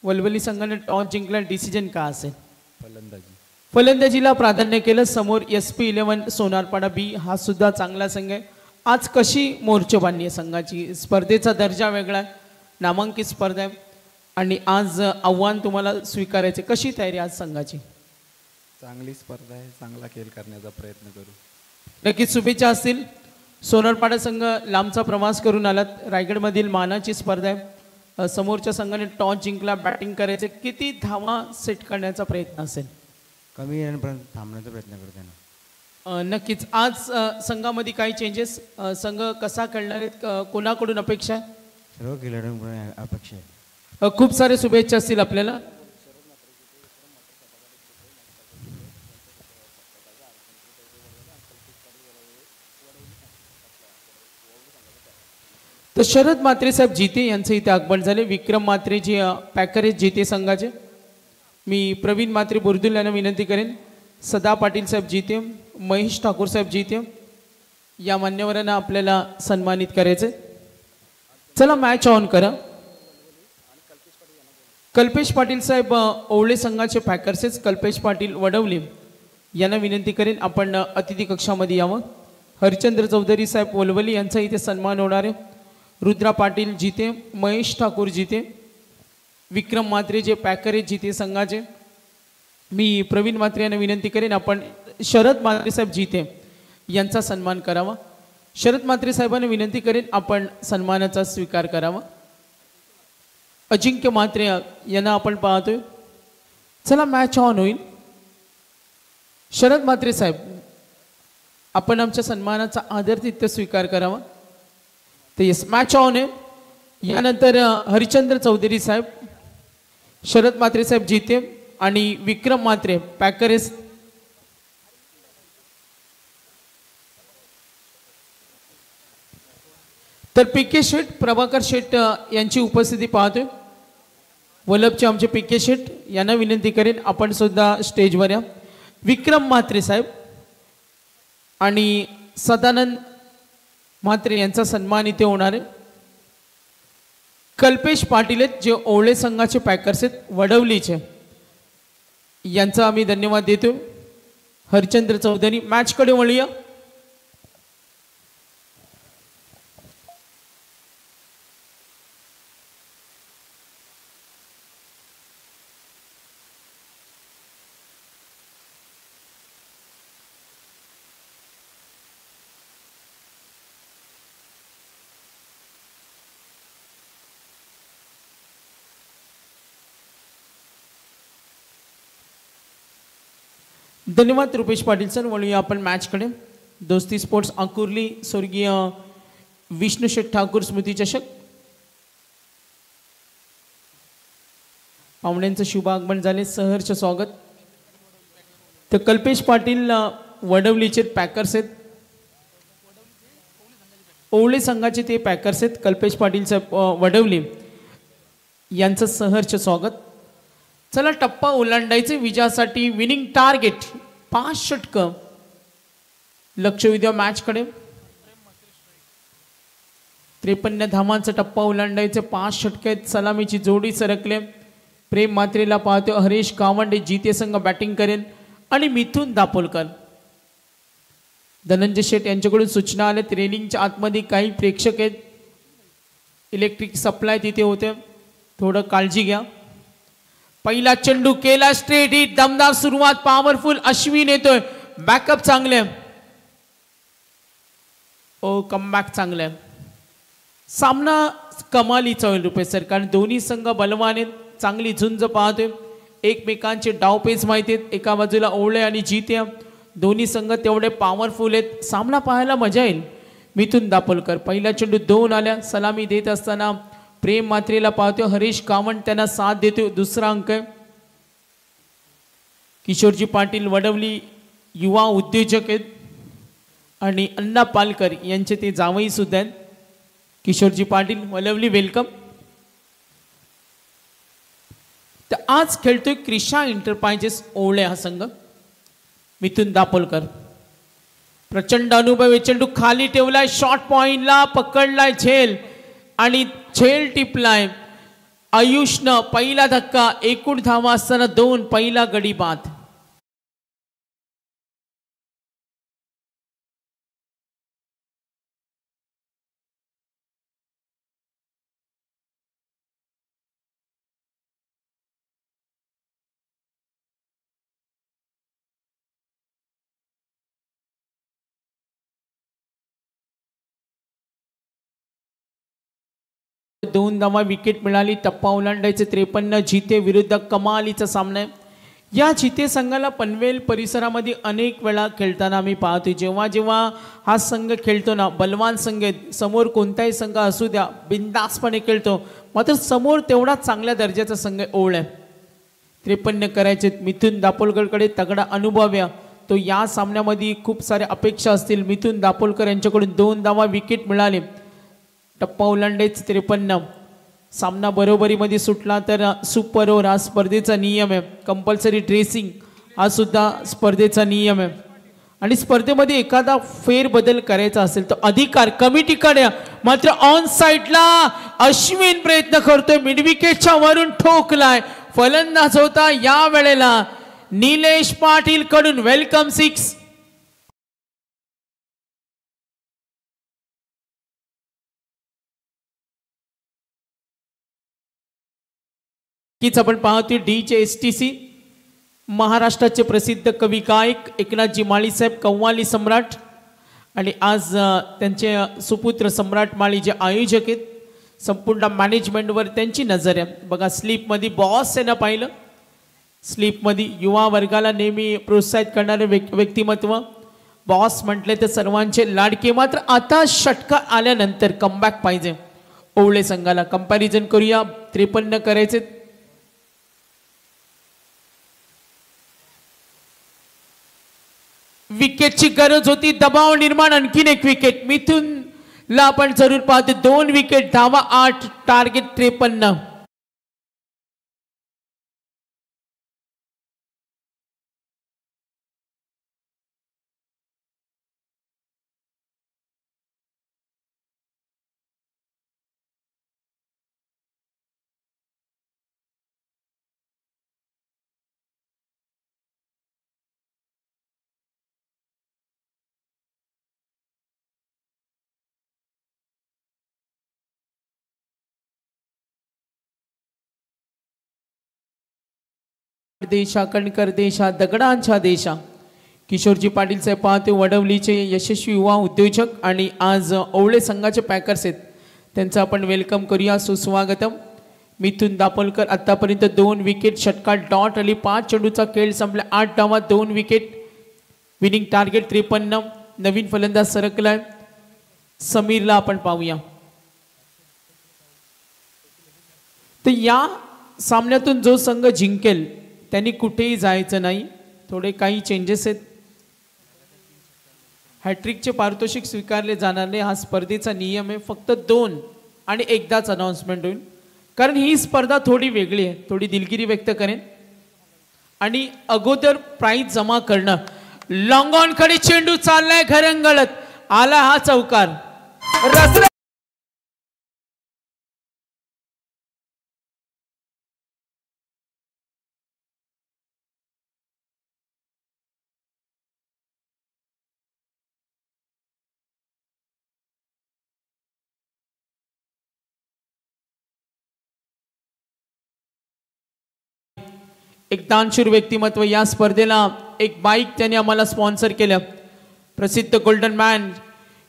वलवली संघाने, टॉस जिंकला. डिसिजन का असेल? फलंदाजीला प्राधान्य केलं. समोर SP11 सोनारपाडा बी हा सुद्धा चांगला संघ आहे. आज कशी मोर्चेबांधणी आहे संघाची? स्पर्धेचा दर्जा वेगळा आहे, नामांकित स्पर्धा आहे आणि आज आव्हान तुम्हाला स्वीकारायचे. कशी तयारी आज संघाची? चांगली स्पर्धा आहे, चांगला खेळ करण्याचा प्रयत्न करू. नक्कीच शुभेच्छा असतील. सोनारपाडा संघ लांबचा प्रवास करून आलात. रायगडमधील मानाची स्पर्धा आहे. समोरच्या संघाने टॉस जिंकला, बॅटिंग करायचे. किती धावा सेट करण्याचा प्रयत्न असेल? कमी येण्यापर्यंत थांबण्याचा प्रयत्न करते ना. नक्कीच. आज संघामध्ये काही चेंजेस, संघ कसा खेळणार आहेत, कोणाकडून अपेक्षा आहे? सर्व खेळाडूंकडून अपेक्षा आहे. खूप सारे शुभेच्छा असतील आपल्याला. तर शरद म्हात्रे साहेब जिते यांचे इथे आगमन झाले. विक्रम म्हात्रे जे पॅकर आहेत जिते संघाचे. मी प्रवीण म्हात्रे बुर्दुल यांना विनंती करेन, सदा पाटील साहेब जिते, महेश ठाकूर साहेब जिते या मान्यवरांना आपल्याला सन्मानित करायचे. चला मॅच ऑन करा. कल्पेश पाटील साहेब ओवळे संघाचे पॅकर्सेस, कल्पेश पाटील वडवली यांना विनंती करेन आपण अतिथी कक्षामध्ये यावं. हरिचंद्र चौधरी साहेब वलवली यांचा इथे सन्मान होणार आहे. रुद्रा पाटील जिते, महेश ठाकूर जिते, विक्रम म्हात्रे जे पॅकर आहेत जिते संघाचे. मी प्रवीण म्हात्रे यांना विनंती करेन आपण शरद म्हात्रे साहेब जिते यांचा सन्मान करावा. शरद म्हात्रे साहेबांना विनंती करेन आपण सन्मानाचा स्वीकार करावा. अजिंक्य म्हात्रे यांना आपण पाहतोय. चला मॅच ऑन होईल. शरद म्हात्रे साहेब आपण आमच्या सन्मानाचा आदरातिथ्य स्वीकार करावा. तर येस मॅच ऑन आहे. यानंतर हरिचंद्र चौधरी साहेब, शरद म्हात्रे साहेब जिते आणि विक्रम म्हात्रे पॅकरेस. तर पीके शेठ, प्रभाकर शेठ यांची उपस्थिती पाहतोय. वल्लभचे आमचे पीके शेठ यांना विनंती करेन आपण सुद्धा स्टेजवर या. विक्रम म्हात्रे साहेब आणि सदानंद म्हात्रे यांचा सन्मान इथे होणार आहे. कल्पेश पाटील आहेत जे ओवळे संघाचे पॅकर्स आहेत वडवलीचे, यांचा आम्ही धन्यवाद देतो. हरिचंद्र चौधरी. मॅचकडे वळूया. धन्यवाद रुपेश पाटील सर. वळूया आपण मॅचकडे. दोस्ती स्पोर्ट्स अंकुर्ली स्वर्गीय विष्णू शेठ ठाकूर स्मृती चषक. पाहुण्यांचं शुभ आगमन झाले, सहर्ष स्वागत. तर कल्पेश पाटील वडवलीचे पॅकर्स आहेत, ओवळे संघाचे ते पॅकर्स आहेत. कल्पेश पाटील वडवली यांचं सहर्ष स्वागत. चला टप्पा ओलांडायचे विजयासाठी. Winning target 5 षटकं. लक्ष विद्या मॅचकडे. 53 धावांचा टप्पा ओलांडायचे, 5 षटके आहेत. सलामीची जोडी सरकले. प्रेम मात्रेला पाहतो हरीश गावंडे. जिते संघ बॅटिंग करेल आणि मिथुन दापोलकर. धनंजय शेठ यांच्याकडून सूचना आल्या. रेलिंगच्या आतमध्ये काही प्रेक्षक आहेत, इलेक्ट्रिक सप्लाय तिथे होते, थोडं काळजी घ्या. पहिला चेंडू केला स्ट्रेट हिट. दमदार सुरुवात, पॉवरफुल. अश्विन येतोय, बॅकअप चांगले. ओ कमबॅक चांगले. सामना कमालीचा होईल रुपेश सर, कारण दोन्ही संघ बलवान आहेत. चांगली झुंज पाहतोय, एकमेकांचे डावपेच माहिती आहेत. एका बाजूला ओवळे आणि जिते, दोन्ही संघ तेवढे पॉवरफुल आहेत. सामना पाहायला मजा येईल. मिथुन दापोलकर. पहिला चेंडू 2 आल्या. सलामी देत असताना प्रेम मात्रेला पाहतो हरीश कावंड, त्यांना साथ देतो. दुसरा अंक आहे. किशोरजी पाटील वडवली युवा उद्योजक आहेत आणि अण्णा पालकर यांचे ते जावई सुद्धा आहेत. किशोरजी पाटील वडवली वेलकम. तर आज खेळतोय क्रिशा एंटरप्राइजेस ओवळे हा संघ. मिथुन दापोलकर. प्रचंड अनुभव. चेंडू खाली ठेवलाय, शॉर्ट पॉइंटला पकडलाय झेल आणि झेल टिपलाय. आयुषनं पहिला धक्का. एकूण धावा असताना 2. पहिला गडी बाद. दोन धावा विकेट मिळाली. टप्पा ओलांडायचे 53. जिते विरुद्ध कमालीचा सामना आहे. या जिते संघाला पनवेल परिसरामध्ये अनेक वेळा खेळताना आम्ही पाहतो. जेव्हा जेव्हा हा संघ खेळतो ना, बलवान संघ आहेत. समोर कोणताही संघ असू द्या, बिंदासपणे खेळतो. मात्र समोर तेवढा चांगल्या दर्जाचा संघ ओवळ आहे. 53 करायचे. मिथुन दापोलकरकडे तगडा अनुभव आहे. तो या सामन्यामध्ये खूप साऱ्या अपेक्षा असतील. मिथुन दापोलकर यांच्याकडून 2 धावा विकेट मिळाले. टप्पा ओलांडायचे 53. सामना बरोबरीमध्ये सुटला तर सुपर ओव्हर हा स्पर्धेचा नियम आहे. कंपल्सरी ड्रेसिंग हा सुद्धा स्पर्धेचा नियम आहे. आणि स्पर्धेमध्ये एखादा फेरबदल करायचा असेल तर अधिकार कमिटीकडे. मात्र ऑन साइडला अश्विन प्रयत्न करतोय, मिडविकेटच्या वरून ठोकलाय. फलंदाज होता या वेळेला निलेश पाटील कडून. वेलकम 6. आपण पाहतोय DJSTC महाराष्ट्राचे प्रसिद्ध कवी गायक एकनाथजी माळी साहेब कव्वाली सम्राट. आणि आज त्यांचे सुपुत्र सम्राट माळी जे आयोजक आहेत, संपूर्ण मॅनेजमेंटवर त्यांची नजर आहे. बघा स्लीपमध्ये बॉस आहे ना, पाहिलं स्लीपमध्ये युवा वर्गाला नेहमी प्रोत्साहित करणारे व्यक्तिमत्व. बॉस म्हटले तर सर्वांचे लाडके. मात्र आता षटका आल्यानंतर कमबॅक पाहिजे ओवळे संघाला. कंपॅरिझन करूया. 53 करायचे. विकेटची गरज होती, दबाव निर्माण. आणखीन एक विकेट मिथुनला आपण जरूर पाहतो. 2 विकेट, धावा 8, टार्गेट 53. देशा कणकर देशा दगडांच्या देशा. किशोरजी पाटील साहेब पाहते वडवलीचे यशस्वी युवा उद्योजक आणि आज ओवळे संघाचे पॅकर्स आहेत. त्यांचं आपण वेलकम करूया, सुस्वागतम. मिथुन दापोलकर आतापर्यंत 2 विकेट, षटकार डॉट आली. 5 चेंडूचा खेळ संपला. 8 धावा 2 विकेट. Winning target 53. नवीन फलंदाज सरकलाय. समीरला आपण पाहूया. तर या सामन्यातून जो संघ जिंकेल त्यांनी कुठेही जायचं नाही. थोडे काही चेंजेस आहेत. हॅट्रिकचे पारितोषिक स्वीकारले जाणार नाही. हा स्पर्धेचा नियम आहे. फक्त 2 आणि एकदाच अनाउन्समेंट होईल. कारण ही स्पर्धा थोडी वेगळी आहे. थोडी दिलगिरी व्यक्त करेन. आणि अगोदर प्राइज जमा करणं. लॉंग ऑन कडे चेंडू चाललाय घरंगळत. आला हा चौकार. रसला एक दानशूर व्यक्तिमत्व या स्पर्धेला एक बाईक त्यांनी आम्हाला स्पॉन्सर केलं. प्रसिद्ध गोल्डन मॅन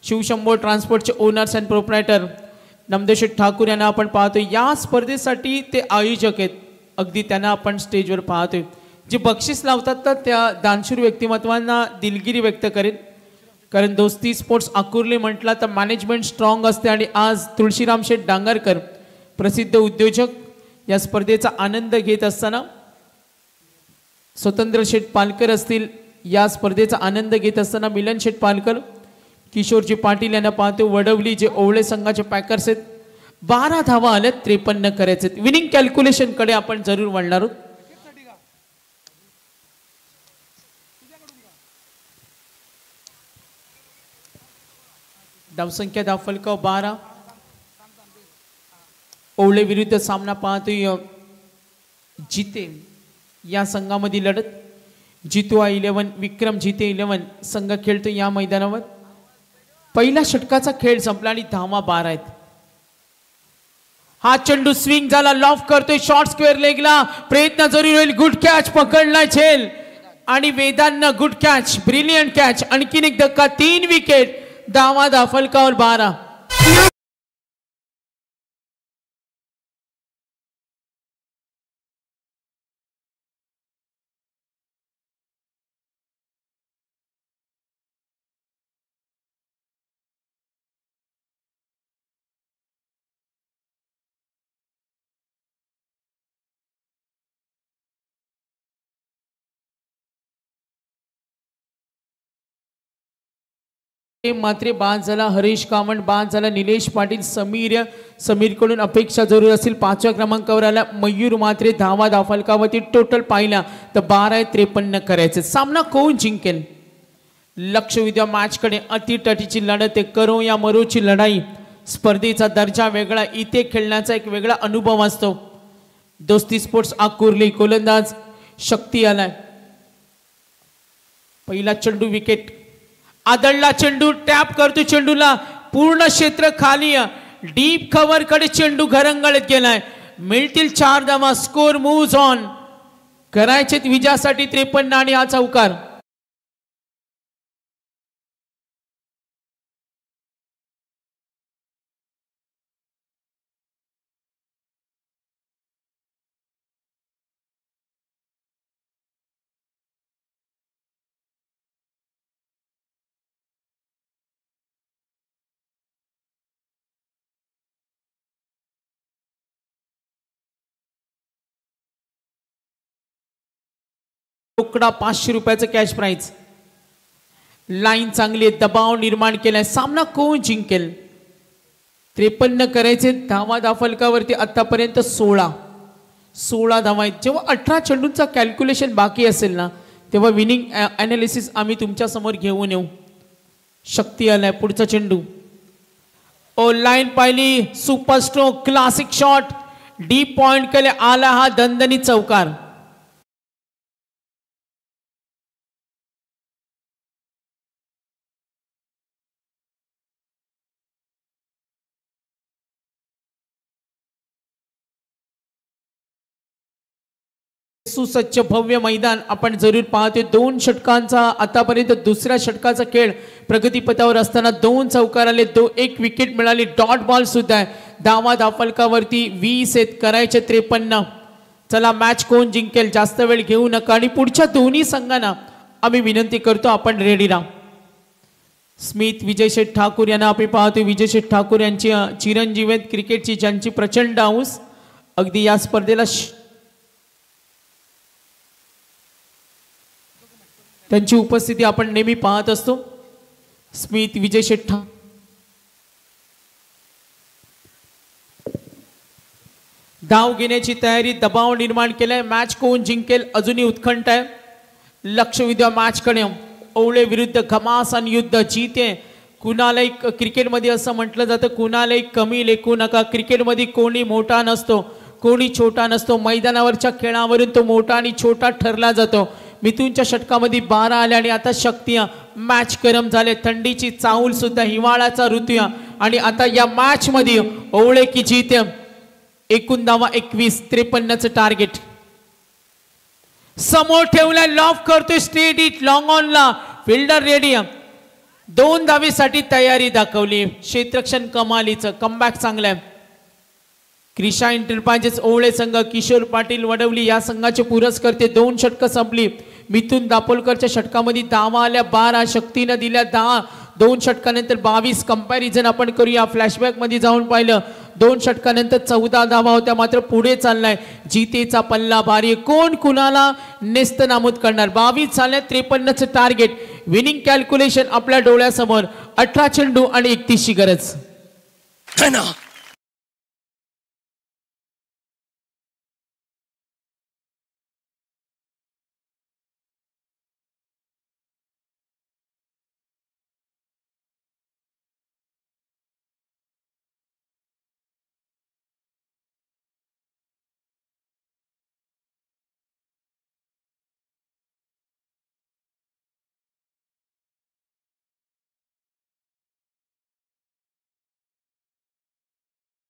शिवशंभो ट्रान्सपोर्टचे owners and proprietor Namdesh Thakur यांना आपण पाहतोय. या स्पर्धेसाठी ते आयोजक आहेत. अगदी त्यांना आपण स्टेजवर पाहतोय. जे बक्षीस लावतात तर त्या दानशूर व्यक्तिमत्वांना दिलगिरी व्यक्त करेन. कारण दोस्ती स्पोर्ट्स आकुर्ली म्हटला तर मॅनेजमेंट स्ट्रॉंग असते. आणि आज तुळशीराम शेठ डांगरकर प्रसिद्ध उद्योजक या स्पर्धेचा आनंद घेत असताना स्वतंत्र शेठ पालकर असतील. या स्पर्धेचा आनंद घेत असताना मिलन शेठ पालकर, किशोरजी पाटील यांना पाहतो. वडवली जे ओवळे संघाचे पॅकर्स आहेत. 12 धावा आल्यात. 53 करायचे. विनिंग कॅल्क्युलेशन कडे आपण जरूर वळणार आहोत. धावसंख्या दाफलकाव 12. ओवळे विरुद्ध सामना पाहतोय. जिते या संघामध्ये लढत. जितू 11 विक्रम जिते 11 संघ खेळतो या मैदानावर. पहिल्या षटकाचा खेळ संपला आणि धावा 12 आहेत. हा चेंडू स्विंग झाला. लॉफ करतोय. शॉर्ट स्क्वेअर लेगला प्रयत्न जरूर होईल. गुड कॅच पकडलाय झेल आणि वेदांना गुड कॅच. Brilliant catch. आणखीन एक धक्का. 3 विकेट. धावा दाफलकावर 12. मात्र बाद झाला. हरीश कामंड बाद झाला. निलेश पाटील. समीरकडून अपेक्षा जरूर असतील. 5व्या क्रमांकावर आला मयूर. मात्र धावा दाफलकावरती टोटल पाहिला तर 12-53 करायचे. सामना कोण जिंकेल लक्ष विद्या मॅच कडे. अतिटटीची लढत आहे. करो या मरोची लढाई. स्पर्धेचा दर्जा वेगळा. इथे खेळण्याचा एक वेगळा अनुभव असतो. दोस्ती स्पोर्ट्स आकुर्ली गोलंदाज शक्ती आलाय. पहिला चेंडू विकेट. आदळला चेंडू. टॅप करतो चेंडूला. पूर्ण क्षेत्र खाली. डीप कव्हर कडे चेंडू घरंगळत गेलाय. मिळतील 4 धावा. Score moves on. करायचे विजयासाठी 53 आणि हा चौकार. रोकडा 500 रुपयाचं कॅश प्राइज. लाईन चांगली आहे. दबाव निर्माण केलाय. सामना कोण जिंकेल. 53 करायचे. धावा दाफलकावरती आतापर्यंत 16 धावा आहेत. जेव्हा 18 चेंडूंचा कॅल्क्युलेशन बाकी असेल ना तेव्हा विनिंग ॲनालिसिस आम्ही तुमच्या समोर घेऊन येऊ. शक्ती आलाय. पुढचा चेंडू. ओ लाईन पाहिली. Super stroke. Classic shot. Deep point केले. आला हा दणदणीत चौकार. सुसज्ज भव्य मैदान आपण जरूर पाहतोय. 2 षटकांचा आतापर्यंत दुसऱ्या षटकाचा खेळ प्रगतीपथावर असताना 2 चौकार आले, 1 विकेट मिळाली, डॉट बॉल सुद्धा आहे. धावा धाफलकावरती 20 आहेत, करायचे 53. चला मॅच कोण जिंकेल, जास्त वेळ घेऊ नका आणि पुढच्या दोन्ही संघांना आम्ही विनंती करतो आपण रेडी राहा. स्मिथ विजय शेठ ठाकूर यांना आपण पाहतोय. विजय शेठ ठाकूर यांची चिरंजीव आहेत क्रिकेटची, ज्यांची प्रचंड हौस. अगदी या स्पर्धेला त्यांची उपस्थिती आपण नेहमी पाहत असतो. स्मिथ विजय शेठ धाव घेण्याची तयारी, दबाव निर्माण केलाय. मॅच कोण जिंकेल अजूनही उत्कंठ आहे. लक्ष विद्या मॅच कडे. ओवळे विरुद्ध घमासान युद्ध, जीते कुणालाही क्रिकेटमध्ये असं म्हटलं जातं, कुणालाही कमी लेखू नका. क्रिकेटमध्ये कोणी मोठा नसतो, कोणी छोटा नसतो. मैदानावरच्या खेळावरून तो मोठा आणि छोटा ठरला जातो. मिथूनच्या षटकामध्ये 12 आले आणि आता शक्ती. मॅच गरम झाले, थंडीची चाहूल सुद्धा, हिवाळ्याचा ऋतू आणि आता या मॅच मध्ये ओवळे की जीते. एकूण धावा 21, 53चं टार्गेट समोर ठेवलाय. लॉफ करतोय स्ट्रेट इट लॉंग ऑन ला. Fielder ready. 2 धावेसाठी तयारी दाखवली. क्षेत्ररक्षण कमालीचं, कमबॅक चांगलं आहे. क्रिशा एंटरप्राइजेस ओवळे संघ, किशोर पाटील वडवली या संघाचे पुरस्कर्ते. 2 षटकं संपली. मिथून दापोलकरच्या षटकामध्ये धावा आल्या 12, शक्तीनं दिल्या 10. 2 षटकानंतर 22. कंपॅरिझन आपण करूया. फ्लॅशबॅक मध्ये जाऊन पाहिलं 2 षटकानंतर 14 धावा होत्या, मात्र पुढे चाललाय. जीतेचा पल्ला भारी, कोण कुणाला नेस्त नामूद करणार. 22 झाले, 53चं टार्गेट. विनिंग कॅल्क्युलेशन आपल्या डोळ्यासमोर. 18 चेंडू आणि 31ची गरज.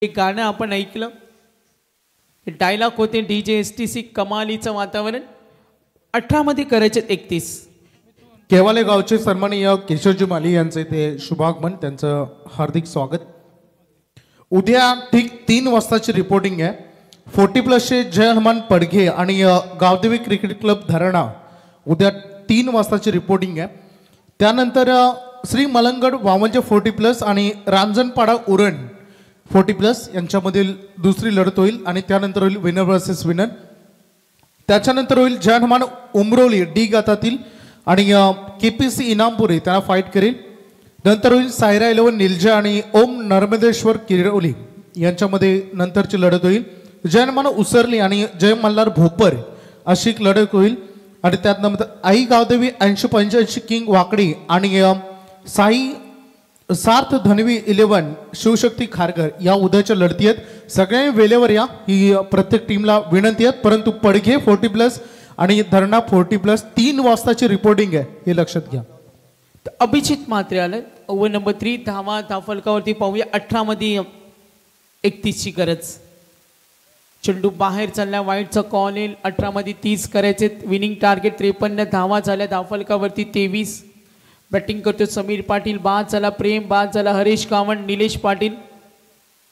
एक गाणं आपण ऐकलं, डायलॉग होते DJ STC कमालीचं वातावरण. 18 मध्ये करायचे 31. केवाले गावचे सन्माननीय केशवजी माली यांचे ते शुभागमन, त्यांचं हार्दिक स्वागत. उद्या ठीक 3 वाजताची रिपोर्टिंग आहे. 40+ जय हनुमान पडघे आणि गावदेवी क्रिकेट क्लब धरणा उद्या 3 वाजताची रिपोर्टिंग आहे. त्यानंतर श्री मलंगड वामनचे 40+ आणि रांजणपाडा उरण 40+ यांच्यामधील दुसरी लढत होईल आणि त्यानंतर होईल विनर वर्सेस विनर. त्याच्यानंतर होईल जय हनुमान उमरोली डी गटातील आणि KPC इनामपुरी त्यांना फाईट करेल. नंतर होईल सायरा 11 निलजा आणि ओम नर्मदेश्वर किरोली यांच्यामध्ये नंतरची लढत होईल. जय हनुमान उसरली आणि जय मल्हार भोपर अशी एक लढत होईल. आणि त्यानंतर आई गावदेवी 80-85 किंग वाकडी आणि साई सार्थ धनवी 11 शिवशक्ती खारघर या उद्याच्या लढती आहेत. सगळ्या वेळेवर या, ही प्रत्येक टीमला विनंती आहे. परंतु पडघे 40+ आणि धरणा 40+ 3 वाजताची रिपोर्टिंग आहे, हे लक्षात घ्या. अभिजित मात्रे आले ओव्हर नंबर 3. धावा धाफलकावरती पाहूया. 18 मध्ये 31ची गरज. चेंडू बाहेर चालला, वाईटचा कॉल येईल. 18 मध्ये 30 करायचे. Winning target 53. धावा झाल्या धाफलकावरती 23. बॅटिंग करतो समीर पाटील. बाद झाला प्रेम, बाद झाला हरीश कावण, निलेश पाटील.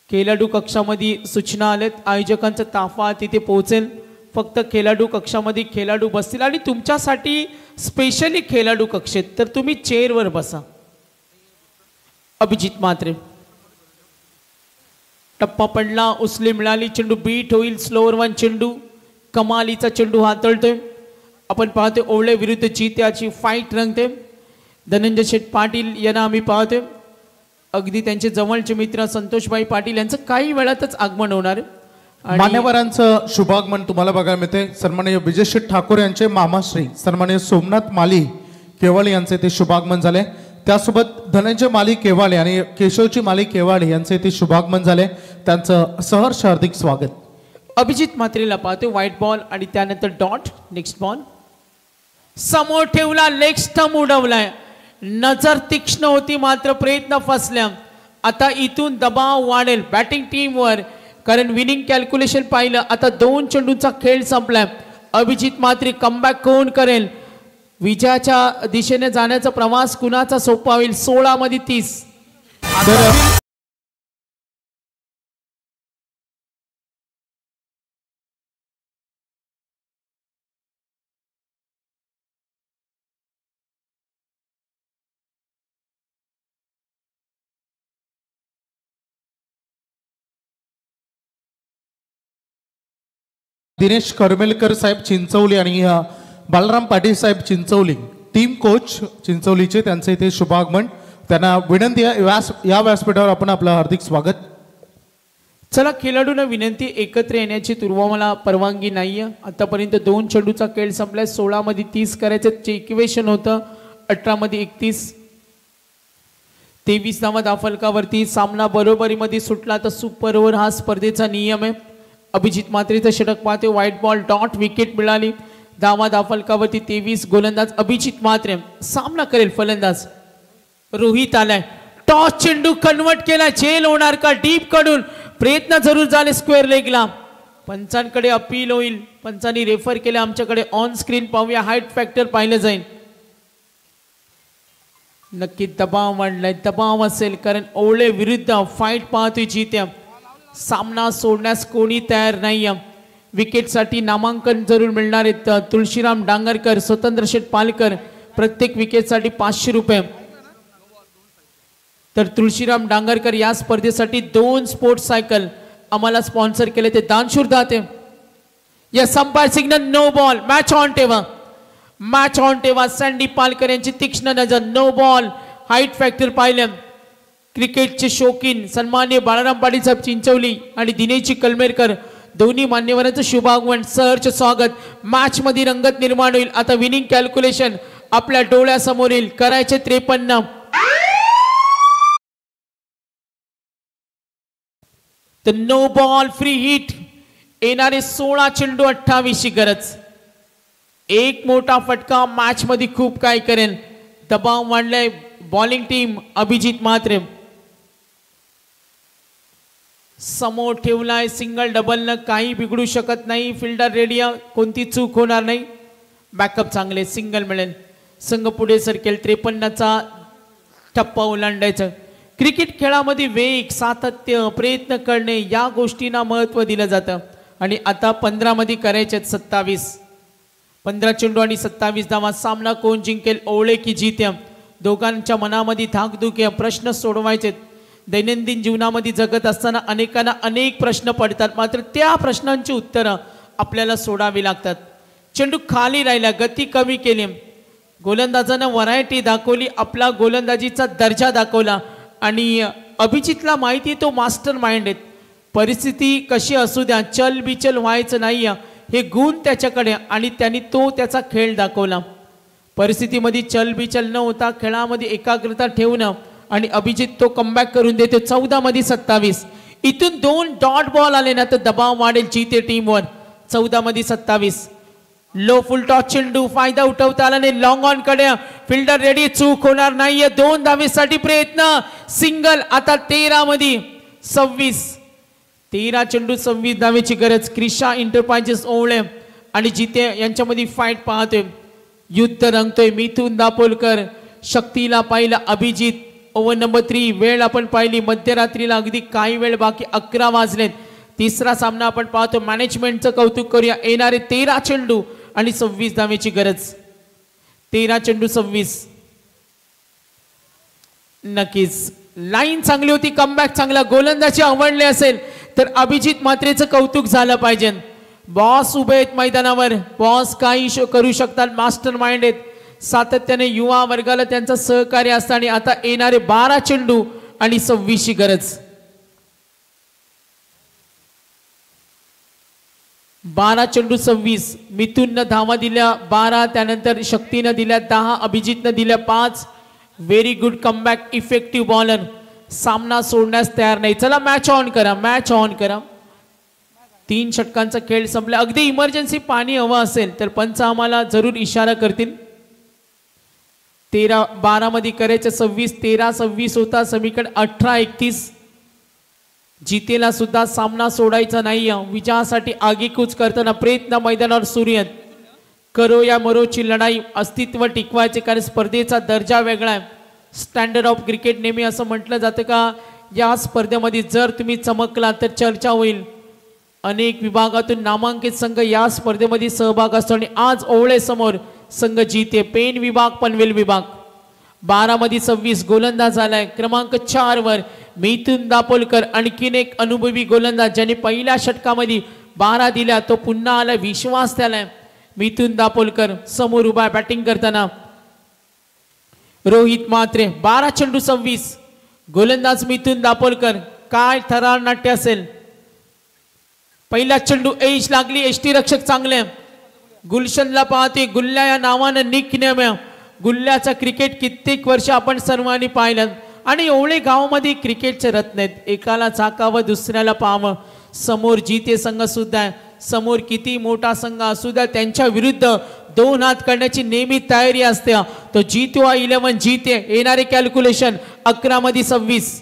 खेळाडू कक्षामध्ये सूचना आल्यात, आयोजकांचा ताफा तिथे पोहोचेल. फक्त खेळाडू कक्षामध्ये खेळाडू बसतील आणि तुमच्यासाठी स्पेशली खेळाडू कक्षेत, तर तुम्ही चेअरवर बसा. अभिजित मात्रे. टप्पा पडला, उचली मिळाली, चेंडू बीट होईल. स्लोअर 1 चेंडू, कमालीचा चेंडू हाताळतोय. आपण पाहतोय ओवळे विरुद्ध जीत्याची फाईट रंगते. धनंजय शेठ पाटील यांना आम्ही पाहतोय. अगदी त्यांचे जवळचे मित्र संतोषभाई पाटील यांचं काही वेळातच आगमन होणार आहे. मान्यवरांचं शुभागमन तुम्हाला बघायला मिळते. सन्माननीय विजय शेठ ठाकूर यांचे मामाश्री सन्माननीय सोमनाथ माली केवाळे यांचे ते शुभागमन झाले. त्यासोबत धनंजय माली केवाळे आणि केशवजी माली केवाळे यांचे ते शुभागमन झाले. त्यांचं सहर्ष हार्दिक स्वागत. अभिजित मात्रेला पाहतोय. व्हाईट बॉल आणि त्यानंतर डॉट. नेक्स्ट बॉल समोर ठेवला, लेग स्टंप उडवलाय. नजर तीक्ष्ण होती मात्र प्रयत्न फसल्या. आता इथून दबाव वाढेल बॅटिंग टीमवर, कारण विनिंग कॅल्क्युलेशन पाहिलं. आता 2 चेंडूंचा खेळ संपलाय. अभिजित मात्रे कमबॅक कोण करेल? विजयाच्या दिशेने जाण्याचा प्रवास कुणाचा सोपा होईल? 16 मध्ये 30. दिनेश करमेलकर साहेब चिंचवली आणि बालराम पाटील साहेब चिंचवली टीम कोच चिंचवलीचे, त्यांचे इथे शुभागमन. त्यांना विनंती आहे या व्यासपीठावर आपण आपलं हार्दिक स्वागत. चला, खेळाडूंना विनंती, एकत्र येण्याची तुर्वाला परवानगी नाहीये. आतापर्यंत 2 चेंडूचा खेळ संपलाय. 16 मध्ये 30 करायचं इक्वेशन होतं. 18 मध्ये 31. 23 धावा धाफलकावरती. सामना बरोबरीमध्ये सुटला तर सुपर ओव्हर हा स्पर्धेचा नियम आहे. अभिजित मात्रेचं षटक पाहते. व्हाईट बॉल डॉट विकेट मिळाली. धावा धाफलकावरती 23. गोलंदाज अभिजित मात्रे. सामना करेल फलंदाज रोहित आलाय. टॉस चेंडू कन्वर्ट केला. झेल होणार का? डीप कडून प्रयत्न जरूर झाले स्क्वेअर लेगला. पंचांकडे अपील होईल. पंचांनी रेफर केले. आमच्याकडे ऑन स्क्रीन पाहूया. हाईट फॅक्टर पाहिलं जाईल. नक्की दबाव वाढलाय. दबाव असेल कारण ओवळे विरुद्ध फाईट पाहतोय जित्या. सामना सोडण्यास कोणी तयार नाही. विकेटसाठी नामांकन जरूर मिळणार आहेत. तुळशीराम डांगरकर, स्वतंत्र शेठ पालकर, प्रत्येक विकेटसाठी 500 रुपये. तर तुळशीराम डांगरकर या स्पर्धेसाठी 2 स्पोर्ट्स सायकल आम्हाला स्पॉन्सर केले. ते दानशूर दाते. या umpire signal no ball. Match on ठेवा. मॅच ऑन ठेवा. सँडी पालकर यांची तीक्ष्ण नजर. No ball. हाईट फॅक्टर पाहिलं. क्रिकेटचे शौकीन सन्माननीय बाळाराम पाटील साहेब चिंचवली आणि दिनेशजी कलमेरकर दोन्ही मान्यवरांचं शुभागमन. सहर्ष स्वागत. मॅच मध्ये रंगत निर्माण होईल. आता विनिंग कॅल्क्युलेशन आपल्या डोळ्यासमोर येईल. करायचे 53. तर नो बॉल फ्री हिट. येणारे 16 चेंडू 28 गरज. एक मोठा फटका मॅच मध्ये खूप काय करेल. दबाव वाढलाय बॉलिंग टीम. अभिजित मात्रे समोर ठेवलाय. सिंगल डबल न काही बिघडू शकत नाही. Fielder ready. कोणती चूक होणार नाही. बॅकअप चांगले. सिंगल मिळेल. संघ पुढे सरकेल. 53चा टप्पा ओलांडायचा. क्रिकेट खेळामध्ये वेग, सातत्य, प्रयत्न करणे या गोष्टींना महत्त्व दिलं जातं. आणि आता 15 मध्ये करायचे 27. 15 चेंडू आणि 27 धावा. सामना कोण जिंकेल? ओवळे की जित्या? दोघांच्या मनामध्ये धाकधूक आहे. प्रश्न सोडवायचे. दैनंदिन जीवनामध्ये जगत असताना अनेकांना अनेक प्रश्न पडतात. मात्र त्या प्रश्नांची उत्तरं आपल्याला सोडावी लागतात. चेंडू खाली राहिला. गती कमी केली. गोलंदाजानं व्हरायटी दाखवली. आपला गोलंदाजीचा दर्जा दाखवला. आणि अभिजितला माहिती तो मास्टर माइंड आहे. परिस्थिती कशी असू द्या, चल बिचल व्हायचं नाही हे गुण त्याच्याकडे. आणि त्यांनी तो त्याचा खेळ दाखवला. परिस्थितीमध्ये चल बिचल न होता खेळामध्ये एकाग्रता ठेवणं. आणि अभिजित तो कमबॅक करून देतो. 14 मध्ये 27. इथून 2 डॉट बॉल आले ना तर दबाव वाढेल जिते टीमवर. 14 मध्ये 27. लो फुल टॉस चेंडू. फायदा उठवता आला नाही. लॉंग ऑन कडे. Fielder ready. चूक होणार नाहीये. 2 धावेसाठी प्रयत्न. सिंगल. आता 13 मध्ये 26. 13 चेंडू 26 धावेची गरज. क्रिशा इंटरप्राइजेस ओवळे आणि जिते यांच्यामध्ये फाईट पाहतोय. युद्ध रंगतोय. मिथुन दापोलकर. शक्तीला पाहिला अभिजित. Over number 3. वेळ आपण पाहिली मध्यरात्रीला अगदी काही वेळ बाकी. 11 वाजलेत. तिसरा सामना आपण पाहतो. मॅनेजमेंटचं कौतुक करूया. येणारे 13 चेंडू आणि 26 धावेची गरज. 13 चेंडू 26. नक्कीच लाईन चांगली होती. कमबॅक चांगला. गोलंदाजी आवडले असेल तर अभिजित मात्रेचं कौतुक झालं पाहिजे. बॉस उभे आहेत मैदानावर. बॉस काही करू शकतात. मास्टर माइंड आहेत. सातत्याने युवा वर्गाला त्यांचं सहकार्य असतं. आणि आता येणारे 12 चेंडू आणि 26 गरज. 12 चेंडू 26. मिथुननं धावा दिल्या 12. त्यानंतर शक्तीनं दिल्या 10. अभिजितनं दिल्या 5. Very good comeback. Effective bowler. सामना सोडण्यास तयार नाही. चला मॅच ऑन करा. मॅच ऑन करा. 3 षटकांचा खेळ संपला. अगदी इमर्जन्सी पाणी हवं असेल तर पंच आम्हाला जरूर इशारा करतील. 13-12 मध्ये करायचं 26. 13-26 होता. समीकरण 18-31. जितेला सुद्धा सामना सोडायचा नाही. विजयासाठी आगीकूच करताना प्रयत्न मैदानावर सुरू आहेत. करो या मरोची लढाई, अस्तित्व टिकवायचे, कारण स्पर्धेचा दर्जा वेगळा आहे. स्टँडर्ड ऑफ क्रिकेट नेहमी असं म्हटलं जातं का या स्पर्धेमध्ये जर तुम्ही चमकला तर चर्चा होईल. अनेक विभागातून नामांकित संघ या स्पर्धेमध्ये सहभाग असतो आणि आज ओवळे समोर संघ जीते. पेन विभाग, पनवेल विभाग. 12 मध्ये 26 गोलंदाज झालाय. क्रमांक 4 वर मिथुन दापोलकर, आणखीन एक अनुभवी गोलंदाज ज्याने पहिल्या षटकामध्ये 12 दिल्या, तो पुन्हा आला, विश्वास त्याला. मिथुन दापोलकर समोर उभा बॅटिंग करताना. रोहित म्हात्रे 12 चेंडू 26. गोलंदाज मिथुन दापोलकर. काय थरार नाट्य असेल. पहिला चेंडू एज लागली. एसटी रक्षक चांगले. गुलशनला पाहते. गुल्ल्या या नावानं निक नेम. गुल्ल्याचा क्रिकेट कित्येक वर्ष आपण सर्वांनी पाहिलं आणि एवढे गावामध्ये क्रिकेटचे रत्न आहेत. एकाला झाकावं, दुसऱ्याला पाहावं. समोर जीते संघ सुद्धा आहे. समोर किती मोठा संघ असू द्या, त्यांच्या विरुद्ध 2 हात करण्याची नेहमी तयारी असते. तो जीतो 11 जीते. येणारे कॅल्क्युलेशन 11 मध्ये 26.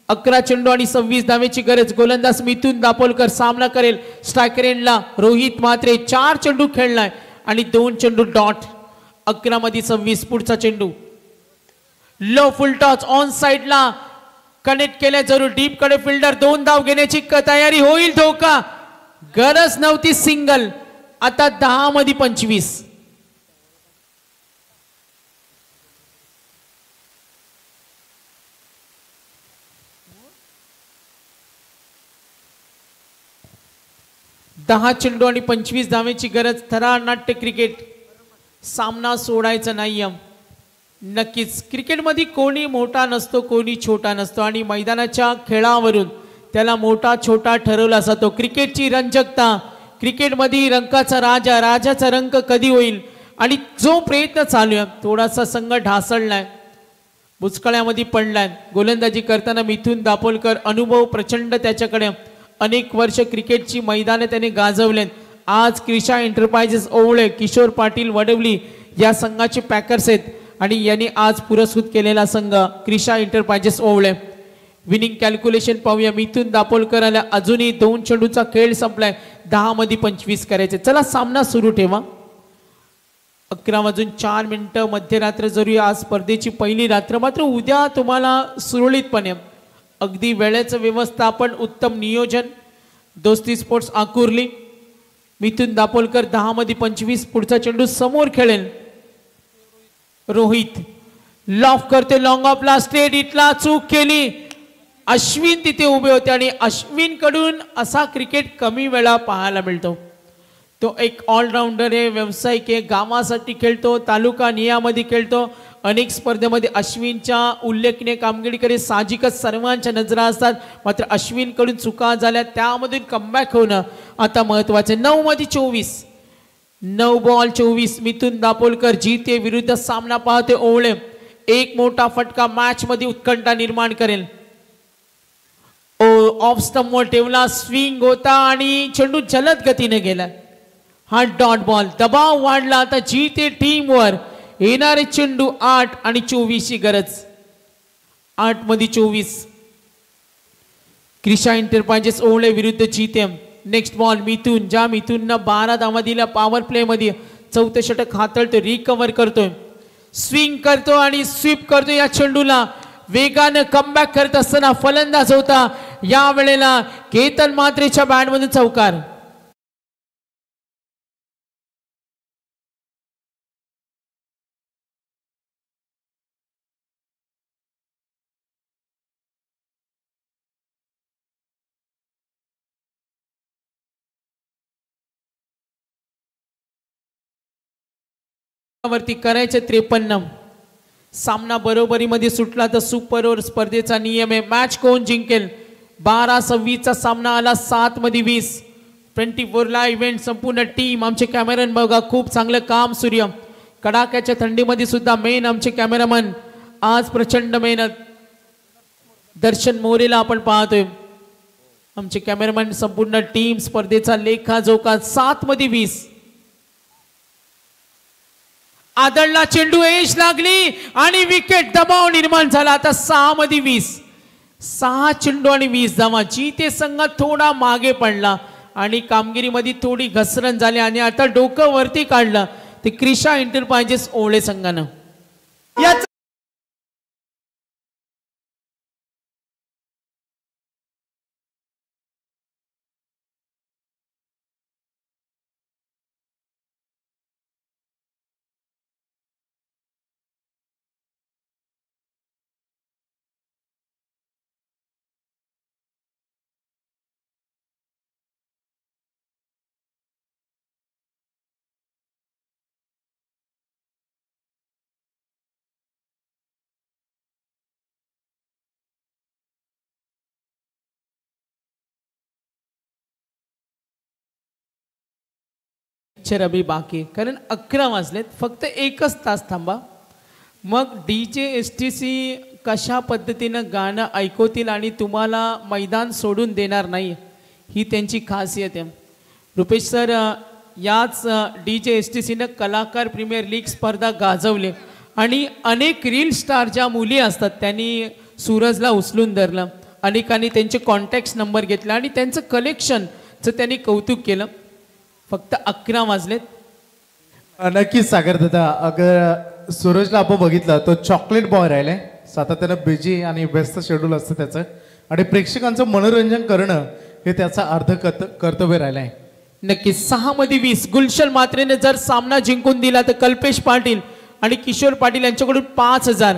11 चेंडू आणि 26 धावेची गरज. गोलंदाज मिथुन दापोलकर सामना करेल. स्ट्रायकर एंडला रोहित म्हात्रे. 4 चेंडू खेळलाय आणि 2 चेंडू डॉट. 11 मध्ये 26. पुढचा चेंडू लो फुल टॉच ऑन साइडला कनेक्ट केल्या जरूर. डीप कडे फिल्डर 2 धाव घेण्याची तयारी. होईल धोका. गरज नव्हती सिंगल. आता 10 मध्ये 25. दहा चेंडू आणि 25 धावेची गरज. थरार नाट्य क्रिकेट. सामना सोडायचा नाही. नक्कीच क्रिकेटमध्ये कोणी मोठा नसतो, कोणी छोटा नसतो आणि मैदानाच्या खेळावरून त्याला मोठा छोटा ठरवला जातो. क्रिकेटची रंजकता, क्रिकेटमध्ये रंगाचा राजा, राजाचा रंग कधी होईल आणि जो प्रयत्न चालू आहे. थोडासा संघ ढासळलाय, बुचकळ्यामध्ये पडलाय. गोलंदाजी करताना मिथुन दापोलकर. अनुभव प्रचंड त्याच्याकडे. अनेक वर्ष क्रिकेटची मैदाने त्याने गाजवलेत. आज क्रिशा एंटरप्राइजेस ओवळे, किशोर पाटील वडवली या संघाचे पॅकर्स आहेत आणि यांनी आज पुरस्कृत केलेला संघ क्रिशा एंटरप्राइजेस ओवळे. विनिंग कॅल्क्युलेशन पाहूया. मिथुन दापोलकर आल्या. अजूनही 2 चेंडूचा खेळ संपलाय. 10 मध्ये 25 करायचे. चला सामना सुरू ठेवा. 11 वाजून 4 मिनिटं मध्यरात्र जरूर. आज स्पर्धेची पहिली रात्र. मात्र उद्या तुम्हाला सुरळीतपणे अगदी वेळेचं व्यवस्थापन, उत्तम नियोजन. दोस्ती स्पोर्ट्स आकुर्ली. मिथुन दापोलकर 10 मध्ये 25. पुढचा चेंडू समोर खेळेल. रोहित लॉफ करते. लॉंग ऑफला स्ट्रेट हिटला चूक केली. अश्विन तिथे उभे होते आणि अश्विन कडून असा क्रिकेट कमी वेळा पाहायला मिळतो. तो एक ऑलराऊंडर आहे, व्यावसायिक आहे, गावासाठी खेळतो, तालुका नियामध्ये खेळतो. अनेक स्पर्धेमध्ये अश्विनच्या उल्लेखनीय कामगिरीकडे साहजिकच सर्वांच्या नजरा असतात. मात्र अश्विन कडून चुका झाल्या, त्यामधून कमबॅक होणं आता महत्वाचे. 9 मध्ये 24. 9 बॉल 24. मिथुन दापोलकर जीते विरुद्ध सामना पाहते ओवळे. एक मोठा फटका मॅच मध्ये उत्कंठा निर्माण करेल. ऑफ स्टंपवर ठेवला. स्विंग होता आणि चेंडू जलद गतीने गेला. हा डॉट बॉल. दबाव वाढला आता जीते टीमवर. येणारे चेंडू 8 आणि 24 ची गरज. 8 मध्ये 24. क्रिशा एंटरप्राइजेस ओवळे विरुद्ध जीते. नेक्स्ट बॉल मिथुन. ज्या मिथुननं 12 धावा दिल्या पॉवर प्ले मध्ये. 4थं षटक हाताळतो, रिकव्हर करतोय, स्विंग करतो आणि स्वीप करतो. या चेंडूला वेगानं कमबॅक करत असताना फलंदाज होता या वेळेला केतन म्हात्रेच्या बॅटमधून चौकार. वरती करायचे 53. सामना बरोबरीमध्ये सुटला तर सुपर ओव्हर स्पर्धेचा नियम आहे. मॅच कोण जिंकेल. 12-26 चा सामना आला. 7 मध्ये 20. 24 ला इव्हेंट संपूर्ण टीम. आमचे कॅमेरामॅन बघा खूप चांगलं काम. सूर्य कडाक्याच्या थंडीमध्ये सुद्धा मेन आमचे कॅमेरामॅन आज प्रचंड मेहनत. दर्शन मोरेला आपण पाहतोय. आमचे कॅमेरामॅन संपूर्ण टीम स्पर्धेचा लेखाजोखा. 7 मध्ये 20. आदळला चेंडू. एज लागली आणि विकेट. दबाव निर्माण झाला. आता 6 मध्ये 20. 6 चेंडू आणि 20 धावा. जीते संघ थोडा मागे पडला आणि कामगिरीमध्ये थोडी घसरण झाली आणि आता डोकं वरती काढलं ते क्रिशा एंटरप्राइजेस ओवळे संघानं. पिक्चर अभी बाकी, कारण 11 वाजलेत, फक्त एकच तास थांबा. मग DJ STC कशा पद्धतीनं गाणं ऐकवतील आणि तुम्हाला मैदान सोडून देणार नाही, ही त्यांची खासियत आहे. रुपेश सर, याच DJ STCनं कलाकार प्रीमियर लीग स्पर्धा गाजवले आणि अनेक रील स्टार ज्या मुली असतात त्यांनी सूरजला उचलून धरलं, अनेकांनी त्यांचे कॉन्टॅक्ट नंबर घेतला आणि त्यांचं कलेक्शनचं त्यांनी कौतुक केलं. फक्त 11 वाजलेत. नक्कीच सागर दादा, अगर सूरजला आपण बघितलं तो चॉकलेट बॉय राहिलाय, सातत्यानं बिझी आणि व्यस्त शेड्यूल असतं त्याचं, आणि प्रेक्षकांचं मनोरंजन करणं हे त्याचा अर्ध कर्तव्य राहिलंय. नक्की 6 मध्ये 20 गुलशन मात्रेने जर सामना जिंकून दिला तर कल्पेश पाटील आणि किशोर पाटील यांच्याकडून 5000.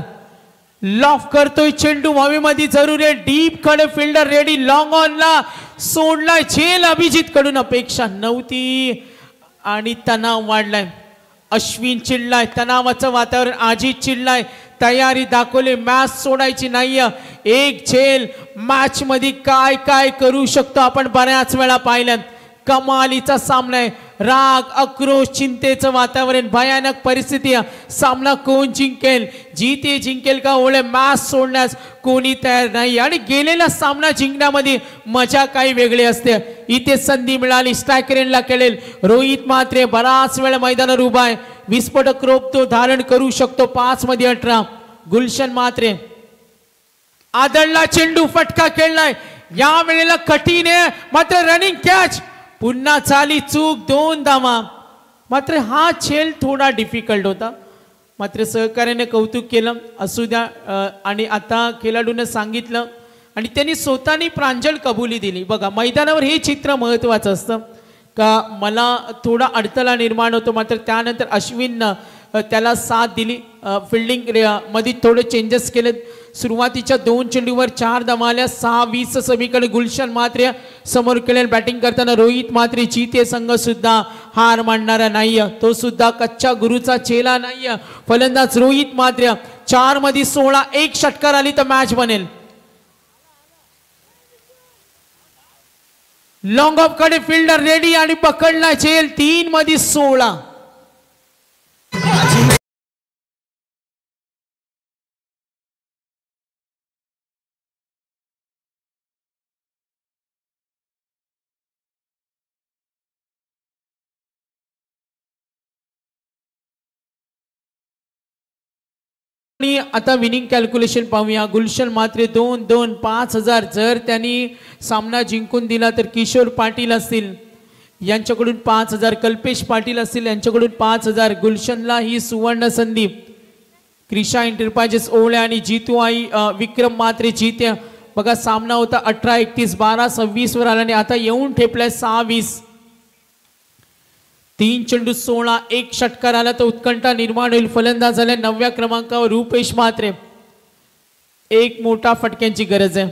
लॉफ करतोय चेंडू हवेमध्ये, जरूर आहे, डीप कडे फिल्डर रेडी, लॉंग ऑनला सोडलाय, झेल अभिजित कडून अपेक्षा नव्हती आणि तणाव वाढलाय. अश्विन चिडलाय, तणावाचं वातावरण, अजित चिडलाय, तयारी दाखवली, मॅच सोडायची नाहीये. एक झेल मॅच मध्ये काय काय करू शकतो आपण बऱ्याच वेळा पाहिलं. कमालीचा सामना आहे, राग, आक्रोश, चिंतेचं वातावरण, भयानक परिस्थिती. सामना कोण जिंकेल, जीते जिंकेल का ओळे, मॅच सोडण्यास कोणी तयार नाही. आणि गेलेला सामना जिंकण्यामध्ये मजा काही वेगळी असते. इथे संधी मिळाली, स्ट्रायकरेनला खेळेल. रोहित म्हात्रे बराच वेळ मैदानावर उभा आहे, विस्फोटक रोप तो धारण करू शकतो. 5 मध्ये 18. गुलशन म्हात्रे आदळला, चेंडू फटका खेळलाय, या वेळेला कठीण आहे, मात्र रनिंग कॅच, पुन्हा झाली चूक, 2 धावा. मात्र हा खेळ थोडा डिफिकल्ट होता, मात्र सहकार्याने कौतुक केलं, असू द्या. आणि आता खेळाडूने सांगितलं आणि त्यांनी स्वतःनी प्रांजळ कबुली दिली. बघा, मैदानावर हे चित्र महत्त्वाचं असतं का, मला थोडा अडथळा निर्माण होतो, मात्र त्यानंतर अश्विननं त्याला साथ दिली. फिल्डिंग मध्ये थोडे चेंजेस केलेत. सुरुवातीच्या 2 चेंडूवर 4 धावा आल्या. 6-20 समीकडे गुलशन म्हात्रे समोर खेळेल. बॅटिंग करताना रोहित म्हात्रे, जीते संघ सुद्धा हार मानणारा नाहीये, तो सुद्धा कच्च्या गुरुचा चेला नाहीये. फलंदाज रोहित म्हात्रे 4 मध्ये 16, 1 षटकार आली तर मॅच बनेल. लॉंग ऑफ कडे फिल्डर रेडी आणि पकडला झेल. 3 मध्ये 16. आता विनिंग कॅल्क्युलेशन पाहूया. गुलशन म्हात्रे 2-2 5000. जर त्यांनी सामना जिंकून दिला तर किशोर पाटील असतील यांच्याकडून 5000, कल्पेश पाटील असतील यांच्याकडून 5000. गुलशनला ही सुवर्ण संधी. क्रिशा एंटरप्राइजेस ओवळे आणि जीतू आई विक्रम म्हात्रे जीते. बघा, सामना होता 18-31, 12-26 वर आला आणि आता येऊन ठेपलाय 6-20. 3 चेंडू 16, 1 षटकार आला तर उत्कंठा निर्माण होईल. फलंदाज झाले 9व्या क्रमांकावर रुपेश म्हात्रे. एक मोठा फटक्यांची गरज आहे.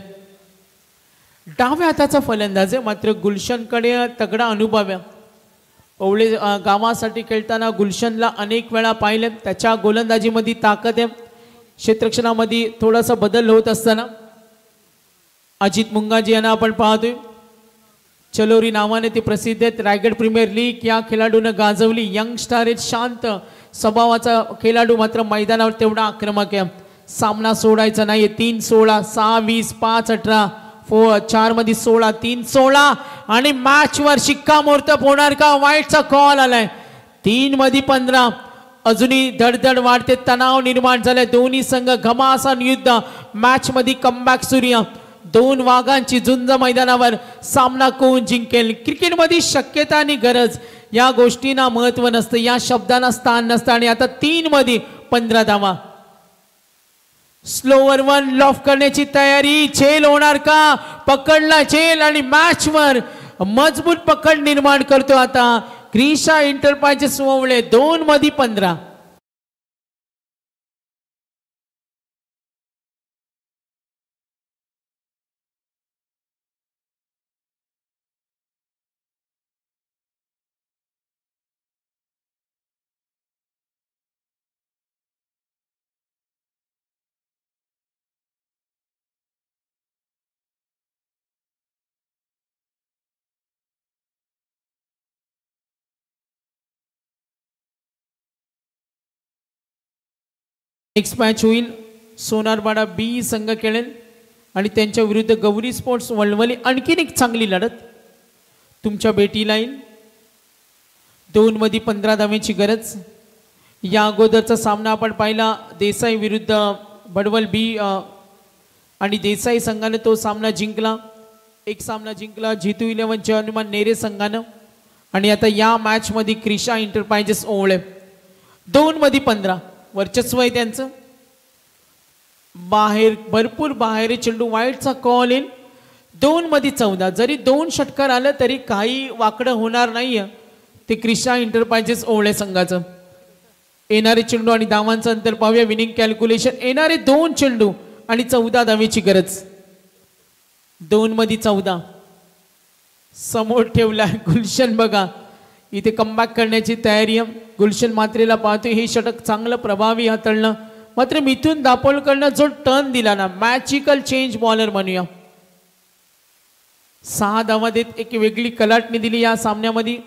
डाव्या हाताचा फलंदाज आहे, मात्र गुलशनकडे तगडा अनुभव आहे. ओवळे गावासाठी खेळताना गुलशनला अनेक वेळा पाहिलं, त्याच्या गोलंदाजीमध्ये ताकद आहे. क्षेत्ररक्षणामध्ये थोडासा बदल होत असताना अजित मुंगाजी यांना आपण पाहतोय. चलोरी नावाने ते प्रसिद्ध आहेत. रायगड प्रीमियर लीग या खेळाडूनं गाजवली. यंग स्टार आहेत, शांत स्वभावाचा खेळाडू, मात्र मैदानावर तेवढा आक्रमक आहे. सामना सोडायचा नाही. 3-16, 6-20, 5-18, 4 मध्ये 16, 3-16 आणि मॅच वर शिक्कामोर्तब होणार का? वाईटचा कॉल आलाय. 3 मध्ये 15. अजूनही धडधड वाढते, तणाव निर्माण झालाय. दोन्ही संघ घमासान युद्ध, मॅच मध्ये कमबॅक सूर्य. 2 वाघांची झुंज मैदानावर. सामना कोण जिंकेल? क्रिकेटमध्ये शक्यता आणि गरज या गोष्टींना महत्व नसतं, या शब्दांना स्थान नसतं. आणि आता 3 मध्ये 15 धावा. स्लोवर वन लॉफ करण्याची तयारी. झेल होणार का? पकडला झेल आणि मॅचवर मजबूत पकड निर्माण करतो आता क्रिशा एंटरप्राइजेस ओवळे. 2 मध्ये 15. नेक्स्ट मॅच होईल सोनारबाडा बी संघ खेळेल आणि त्यांच्या विरुद्ध गौरी स्पोर्ट्स वळवली. आणखीन एक चांगली लढत तुमच्या भेटीला येईल. 2 मध्ये 15 धावेची गरज. या अगोदरचा सामना आपण पाहिला देसाई विरुद्ध बडवल बी आणि देसाई संघाने तो सामना जिंकला. एक सामना जिंकला जितू 11 हनुमान नेरे संघानं. आणि आता या मॅच मध्ये क्रिशा एंटरप्राइजेस ओवळे. 2 मध्ये 15 वर्चस्व आहे त्यांचं. बाहेर भरपूर बाहेर चेंडू वाईटचा कॉल येईल. 2 मध्ये 14. जरी 2 षटकार आलं तरी काही वाकडं होणार नाहीये ते क्रिशा एंटरप्राइजेस ओवळे संघाचं. येणारे चेंडू आणि धावांचं अंतर पाहूया. Winning calculation. येणारे 2 चेंडू आणि 14 धावेची गरज. 2 मध्ये 14 समोर ठेवला गुलशन. बघा इथे कमबॅक करण्याची तयारी आहे. गुलशन मात्रेला पाहतोय. हे षटक चांगलं प्रभावी हाताळणं. मात्र मिथून दापोलकरनं जो टर्न दिला ना, मॅजिकल चेंज बॉलर म्हणूया. 6 धावा देत एक वेगळी कलाटणी दिली या सामन्यामध्ये.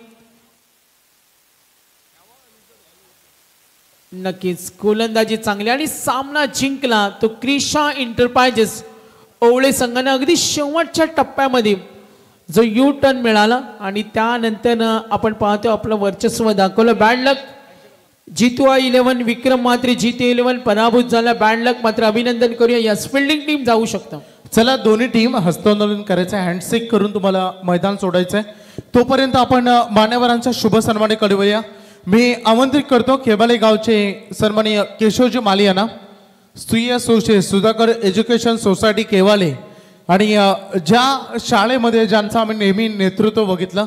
नक्कीच गोलंदाजी चांगली आणि सामना जिंकला तो क्रिशा एंटरप्राइजेस ओवळे संघाने. अगदी शेवटच्या टप्प्यामध्ये जो यू टर्न मिळाला आणि त्यानंतर आपण पाहतो आपलं वर्चस्व दाखवलं. बॅड लक. जितू 11 विक्रम मात्रे जितू 11 पराभूत झाला. बॅड लक. मात्र अभिनंदन करूया. यस फिल्डिंग टीम जाऊ शकतं. चला दोन्ही टीम हस्तांदोलन करायचं आहे. हँडशेक करून तुम्हाला मैदान सोडायचं आहे. तोपर्यंत आपण मान्यवरांचा शुभ सन्मान कळवूया. मी आमंत्रित करतो केवाले गावचे सन्माननीय केशवजी माली यांना. सुय सुधाकर एज्युकेशन सोसायटी केवाले आणि ज्या शाळेमध्ये ज्यांचं आम्ही नेहमी नेतृत्व बघितलं